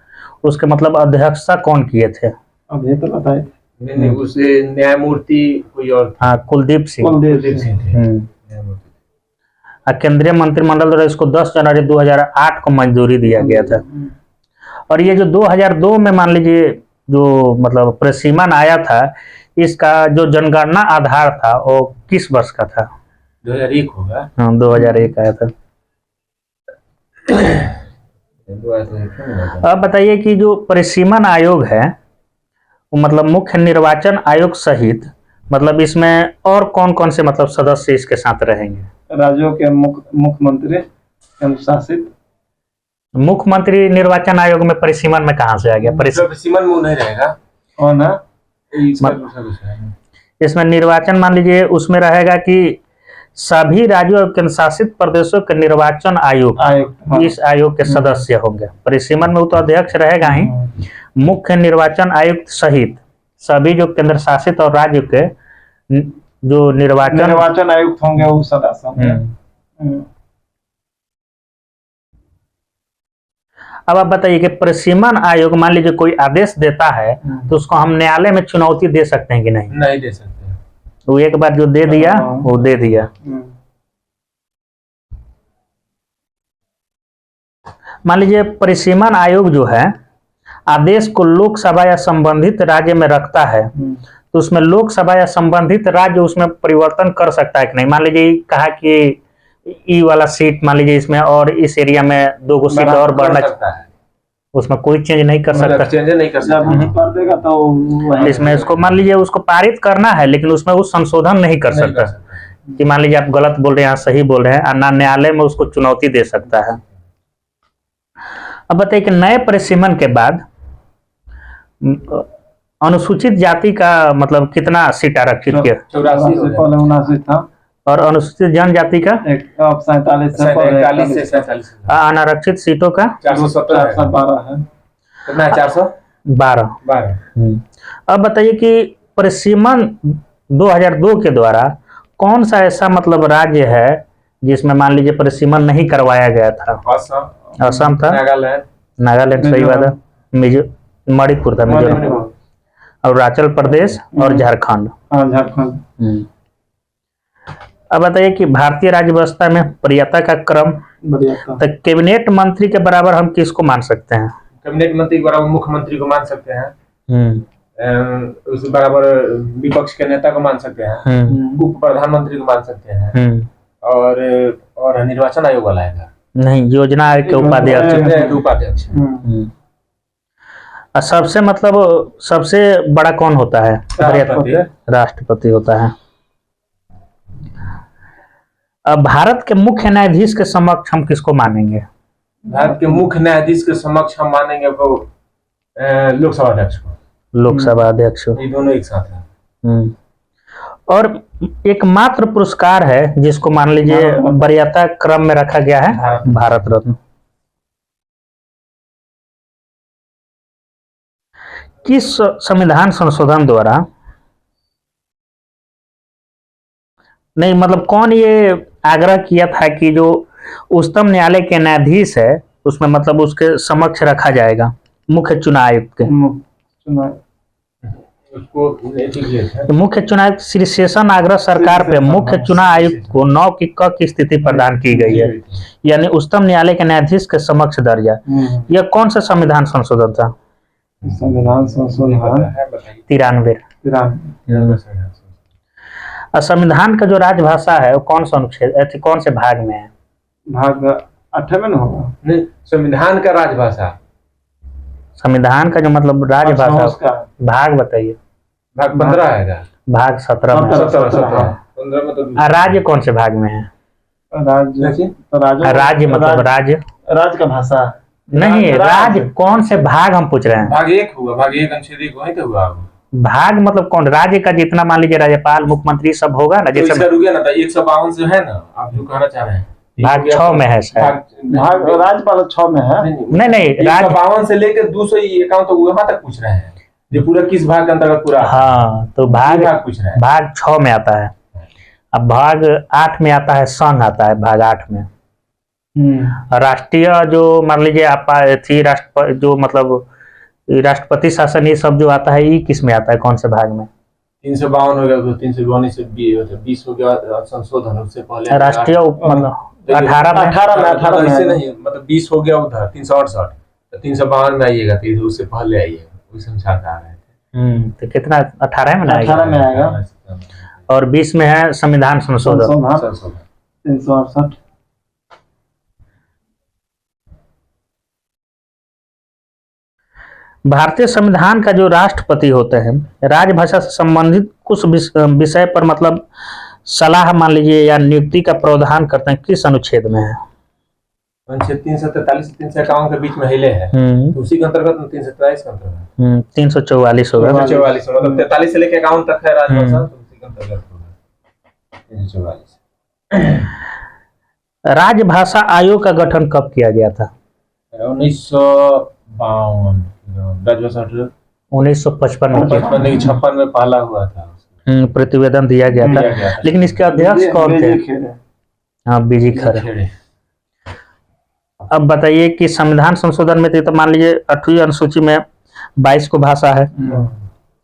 उसके मतलब अध्यक्षता कौन किए थे? अब ये तो बताए। नहीं, उसे न्यायमूर्ति कोई और। हाँ, कुलदीप सिंह थे। केंद्रीय मंत्रिमंडल द्वारा इसको 10 जनवरी 2008 को मंजूरी दिया गया था। और ये जो 2002 में मान लीजिए जो मतलब परिसीमन आया था, इसका जो जनगणना आधार था वो किस वर्ष का था? 2001 होगा। हाँ, 2001 आया था। अब बताइए कि जो परिसीमन आयोग है मतलब मुख्य निर्वाचन आयोग सहित मतलब इसमें और कौन कौन से मतलब सदस्य इसके साथ रहेंगे? राज्यों के मुख्यमंत्री केंद्र शासित। मुख्यमंत्री निर्वाचन आयोग में परिसीमन में कहाँ से आ गया? परिसीमन में नहीं रहेगा कौन है? इसमें निर्वाचन मान लीजिए उसमें रहेगा कि सभी राज्यों और केंद्र शासित प्रदेशों के निर्वाचन आयोग इस आयोग के सदस्य होंगे। परिसीमन में वो तो अध्यक्ष रहेगा ही, मुख्य निर्वाचन आयुक्त सहित सभी जो केंद्र शासित और राज्य के जो निर्वाचन आयुक्त होंगे वो सदस्य होंगे। अब आप बताइए कि परिसीमन आयोग मान लीजिए कोई आदेश देता है तो उसको हम न्यायालय में चुनौती दे सकते हैं कि नहीं? नहीं दे सकते। वो एक बार जो दे दिया वो दे दिया। मान लीजिए परिसीमन आयोग जो है आदेश को लोकसभा या संबंधित राज्य में रखता है तो उसमें लोकसभा या संबंधित राज्य उसमें परिवर्तन कर सकता है कि नहीं? मान लीजिए कहा कि ई वाला सीट मान लीजिए इसमें और इस एरिया में 2 सीट और बढ़ना सकता है, उसमें कोई चेंज नहीं कर सकता। चेंज नहीं कर सकता देगा तो इसमें उसको मान लीजिए उसको पारित करना है लेकिन उसमें वो संशोधन नहीं कर सकता कि मान लीजिए आप गलत बोल रहे हैं या सही बोल रहे हैं, ना न्यायालय में उसको चुनौती दे सकता है। अब बताइए कि नए परिसीमन के बाद अनुसूचित जाति का मतलब कितना सीट आरक्षित किया? 84 था और अनुसूचित जनजाति का 47 से 47 अनारक्षित सीटों का 412 है। कितना है? 412। अब बताइए कि परिसीमन 2002 के द्वारा कौन सा ऐसा मतलब राज्य है जिसमें मान लीजिए परिसीमन नहीं करवाया गया था? असम था, नागालैंड सही बात है, मणिपुर था, मिजोरम, अरुणाचल प्रदेश और झारखंड। अब बताइए कि भारतीय राज्य व्यवस्था में वरीयता का क्रम, तो कैबिनेट मंत्री के बराबर हम किसको मान सकते हैं? कैबिनेट मंत्री के बराबर मुख्यमंत्री को मान सकते हैं, उस बराबर विपक्ष के नेता को मान सकते हैं, उप प्रधानमंत्री को मान सकते हैं, और निर्वाचन आयोग वाला है नहीं, योजना आयोग के उपाध्यक्ष। सबसे मतलब सबसे बड़ा कौन होता है? राष्ट्रपति होता है। अब भारत के मुख्य न्यायाधीश के समक्ष हम किसको मानेंगे? भारत के मुख्य न्यायाधीश के समक्ष हम मानेंगे लोकसभा अध्यक्ष को। लोकसभा अध्यक्ष, ये दोनों एक साथ हैं। और एकमात्र पुरस्कार है जिसको मान लीजिए वरीयता क्रम में रखा गया है, भारत रत्न। किस संविधान संशोधन द्वारा, नहीं मतलब कौन ये आग्रह किया था कि जो उच्चतम न्यायालय के न्यायाधीश है उसमें मतलब उसके समक्ष रखा जाएगा मुख्य चुनाव आयुक्त के? मुख्य चुनाव आयुक्त श्री शेषन आग्रह सरकार पे मुख्य चुनाव आयुक्त को 9 की क की स्थिति प्रदान की गई है, यानी उच्चतम न्यायालय के न्यायाधीश के समक्ष दर्जा। यह कौन सा संविधान संशोधन था? संविधान संशोधन 93। संविधान का जो राजभाषा है वो कौन सा अनुच्छेद, कौन से भाग में है? भाग 8 में ना होगा? नहीं, संविधान का राजभाषा, संविधान का जो मतलब राजभाषा भाग बताइए। भाग 15 है, भाग 17 में। 15 में तो राज्य कौन से भाग में है? राज्य मतलब राज्य का भाषा नहीं, राज्य कौन से भाग हम पूछ रहे हैं? भाग 1 हुआ, भाग 1 अनुच्छेद 1 वही तो हुआ। भाग मतलब कौन? राज्य का जितना मान लीजिए राज्यपाल मुख्यमंत्री सब होगा ना, जैसे तो रुकिए ना, 152 जो है ना, आप जो कहना चाह रहे हैं भाग 6 में है सर। भाग राज्यपाल 6 में है। नहीं 152 से लेकर 251 तो वहां तक पूछ रहे हैं, जो पूरा किस भाग के अंतर्गत पूरा? हाँ, तो भाग पूछ रहे हैं। भाग 6 में आता है। अब भाग 8 में आता है, संघ आता है भाग 8 में। राष्ट्रीय जो मान लीजिए आप थी राष्ट्रपति जो मतलब राष्ट्रपति शासन ये सब जो आता है, ये किस में आता है, कौन से भाग में? 352 हो गया, 352 से 20 हो गया संशोधन, उससे पहले राष्ट्रीय मतलब 18 में ऐसे नहीं, मतलब 20 हो गया उधर 368, तो 352 में आइएगा, तो उससे पहले आइएगा, वही समझाता आ रहे थे। तो कितना 18 में 18 में आएगा, और 20 में है संविधान संशोधन 368। भारतीय संविधान का जो राष्ट्रपति होते हैं, राजभाषा से संबंधित कुछ विषय पर मतलब सलाह मान लीजिए या नियुक्ति का प्रावधान करते हैं, किस अनुच्छेद में है? अनुच्छेद 343 से 351 के बीच में हिले है, तो उसी के अंतर्गत 343 के अंतर्गत 344 होगा। 344 मतलब 43 से लेकर 51 तक है राजभाषा, तो उसी के अंतर्गत होगा 344। राजभाषा आयोग का गठन कब किया गया था? 1952 राजभाषा 1955 में 56 में पहला हुआ था, प्रतिवेदन दिया गया था, लेकिन इसके अध्यक्ष कौन थे? हाँ, बीजी खरे। अब बताइए कि संविधान संशोधन में तो मान लीजिए 8वीं अनुसूची में 22 को भाषा है,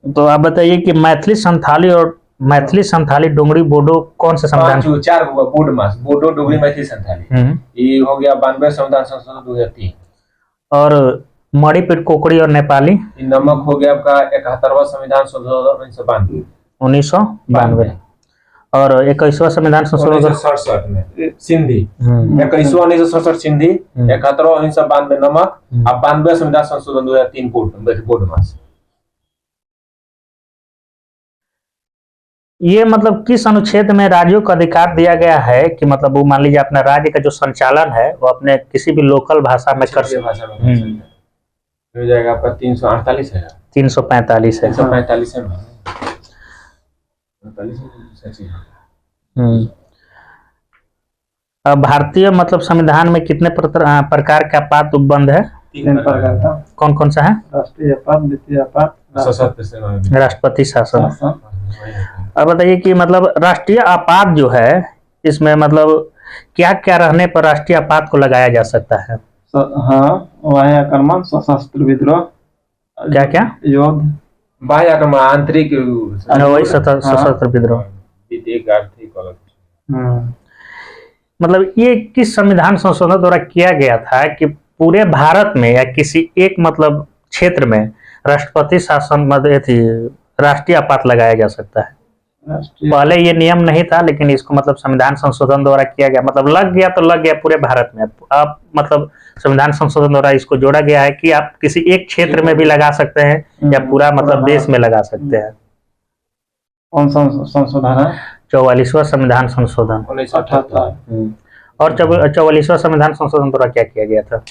तो आप बताइए कि मैथिली संथाली डोगरी बोडो कौन से संविधान? 4 हुआ बोर्ड मास, बोडो डोगरी मैथिली संथाली, ये हो गया 92 संविधान संशोधन 2003। और मणिपुर कोकड़ी और नेपाली नमक हो गया आपका 71वां संविधान संशोधन 1992। और 21वां संविधान संशोधन 1967 में सिंधी, 21वां 1967 सिंधी, 71वां 1992 नमक, और 92 संविधान संशोधन 2003 बोर्ड मास। ये मतलब किस अनुच्छेद में राज्यों को अधिकार दिया गया है कि मतलब वो मान लीजिए अपना राज्य का जो संचालन है वो अपने किसी भी लोकल भाषा में कर सकते हैं? हो जाएगा आपका 348 है, 345 है। 345 है। अब भारतीय मतलब संविधान में कितने प्रकार का आपात उपबंध है? 3 प्रकार का। कौन कौन सा है? राष्ट्रीय आपात, द्वितीय आपात, राष्ट्रपति शासन। अब बताइए कि मतलब राष्ट्रीय आपात जो है इसमें मतलब क्या क्या रहने पर राष्ट्रीय आपात को लगाया जा सकता है? हाँ, वाह्य आक्रमण, सशस्त्र विद्रोह, क्या क्या? युद्ध, बाह्य आक्रमण, आंतरिक वही सशस्त्र विद्रोह। मतलब ये किस संविधान संशोधन द्वारा किया गया था कि पूरे भारत में या किसी एक मतलब क्षेत्र में राष्ट्रपति शासन मतलब राष्ट्रीय आपात लगाया जा सकता है? पहले ये नियम नहीं था, लेकिन इसको मतलब संविधान संशोधन द्वारा किया गया, मतलब लग गया तो लग गया पूरे भारत में। अब मतलब संविधान संशोधन द्वारा इसको जोड़ा गया है कि आप किसी एक क्षेत्र में भी लगा सकते हैं या पूरा मतलब देश में लगा सकते हैं। कौन संशोधन है? 44वां संविधान संशोधन 1978। और 44वां संविधान संशोधन द्वारा क्या किया गया था?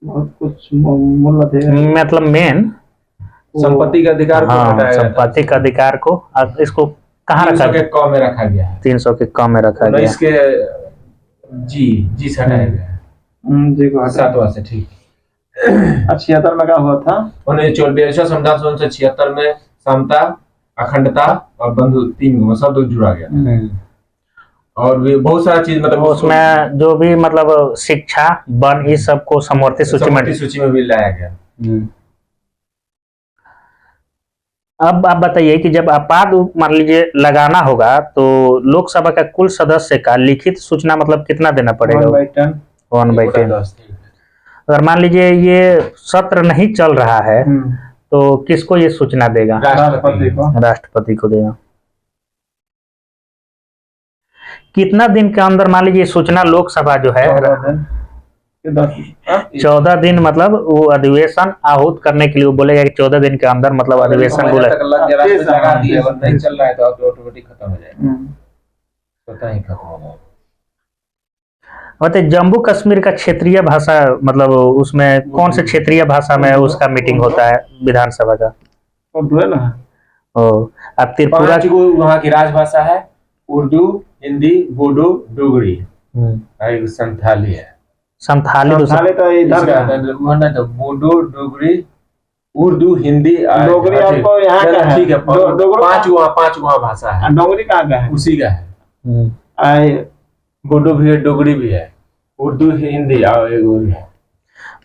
बहुत कुछ मतलब मेन संपत्ति का अधिकार को हटाया गया था। संपत्ति का अधिकार को इसको कहाँ रखा? 300 के क में रखा गया है। 300 के क में रखा गया। इसके जी से हटाया गया है। जी को 7वां से, ठीक। 76 में क्या हुआ था? 1942वां संविधान संशोधन 76 में समता, अखंडता और बंधु 3 सब जुड़ा गया। और भी बहुत सारा चीज मतलब उसमें जो भी मतलब शिक्षा, वन, इस सब को समवर्ती सूची में भी लाया गया। अब आप बताइए कि जब आपात मान लीजिए लगाना होगा तो लोकसभा का कुल सदस्य का लिखित सूचना मतलब कितना देना पड़ेगा? 1/10। अगर मान लीजिए ये सत्र नहीं चल रहा है तो किसको ये सूचना देगा? राष्ट्रपति को देगा। कितना दिन के अंदर मान लीजिए सूचना लोकसभा जो है 14 दिन मतलब वो अधिवेशन आहूत करने के लिए वो बोलेगा कि 14 दिन के अंदर मतलब अधिवेशन बोले नहीं चल रहा है तो ऑटोमेटिक खत्म हो जाएगा, पता ही खत्म हो जाएगा। मतलब जम्मू कश्मीर का क्षेत्रीय भाषा मतलब उसमें कौन से क्षेत्रीय भाषा में उसका मीटिंग होता है विधानसभा का? उर्दू है ना। अब त्रिपुरा वहाँ की राजभाषा है उर्दू, हिंदी, बोडो, डोगरी, संथाली है। संथाली तो इधर का बोडो, डोगरी, उर्दू, हिंदी, डोगरी आपको यहाँ का है। ठीक है, 5 वहाँ भाषा है। डोगरी कहाँ का है? उसी का है। बोडो भी है, डोगरी भी है, उर्दू, हिंदी और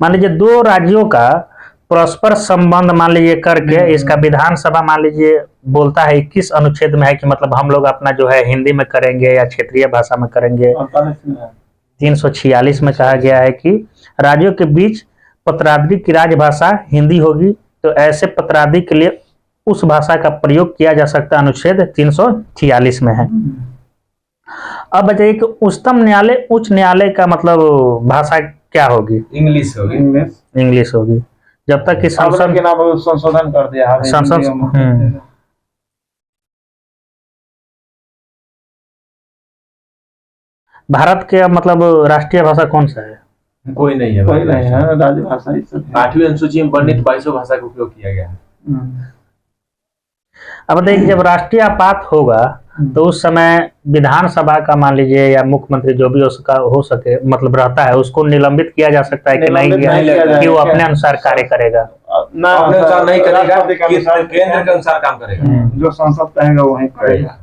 मान लीजिए 2 राज्यों का परस्पर संबंध मान लीजिए करके इसका विधानसभा मान लीजिए बोलता है किस अनुच्छेद में है कि मतलब हम लोग अपना जो है हिंदी में करेंगे या क्षेत्रीय भाषा में करेंगे? 346 में कहा गया है कि राज्यों के बीच पत्राधिक की राजभाषा हिंदी होगी, तो ऐसे पत्राधिक के लिए उस भाषा का प्रयोग किया जा सकता है, अनुच्छेद 346 में है। अब बताइए कि उच्चतम न्यायालय, उच्च न्यायालय का मतलब भाषा क्या होगी? इंग्लिश होगी। इंग्लिश होगी। जब तक कि संसद के नाम पर संशोधन कर दिया है संसद भारत के मतलब राष्ट्रीय भाषा कौन सा है? कोई नहीं है, कोई नहीं है, राजभाषा ही सब है। 8वीं अनुसूची में वर्णित 22 भाषा का उपयोग किया गया है। अब देखिए, जब राष्ट्रीय आपात होगा तो उस समय विधानसभा का मान लीजिए या मुख्यमंत्री जो भी उसका हो सके मतलब रहता है, उसको निलंबित किया जा सकता है कि नहीं कि वो अपने अनुसार कार्य करेगा? अपने अनुसार नहीं करेगा, केंद्र के अनुसार काम करेगा। जो संसद कहेगा वही करेगा।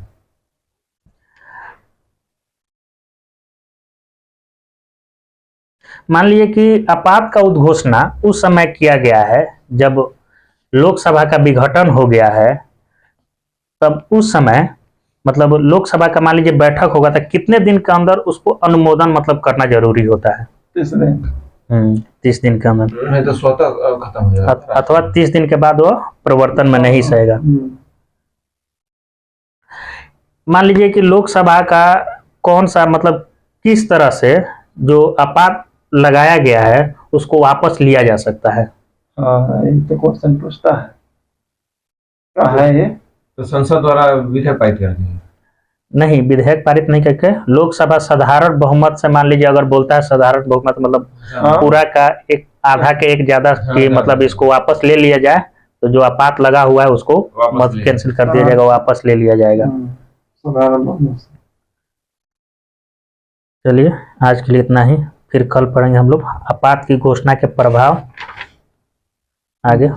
मान लीजिए कि आपात का उद्घोषणा उस समय किया गया है जब लोकसभा का विघटन हो गया है, तब उस समय मतलब लोकसभा का मान लीजिए बैठक होगा तो कितने दिन के अंदर उसको अनुमोदन मतलब करना जरूरी होता है? 30 दिन के अंदर, नहीं तो स्वतः खत्म हो जाएगा, अथवा 30 दिन के बाद वो प्रवर्तन में नहीं सहेगा। मान लीजिए कि लोकसभा का कौन सा मतलब किस तरह से जो आपात लगाया गया है उसको वापस लिया जा सकता है? ये तो क्वेश्चन पूछता है, क्या है ये? तो संसद द्वारा विधेयक पारित कर दिए। नहीं, विधेयक पारित नहीं करके लोकसभा साधारण बहुमत से, मान लीजिए अगर बोलता है साधारण बहुमत मतलब पूरा का एक आधा के एक ज्यादा की मतलब इसको वापस ले लिया जाए, तो जो आपात लगा हुआ है उसको मत कैंसिल कर दिया जाएगा, वापस ले लिया जाएगा। चलिए आज के लिए इतना ही, फिर कल पढ़ेंगे हम लोग आपात की घोषणा के प्रभाव आगे।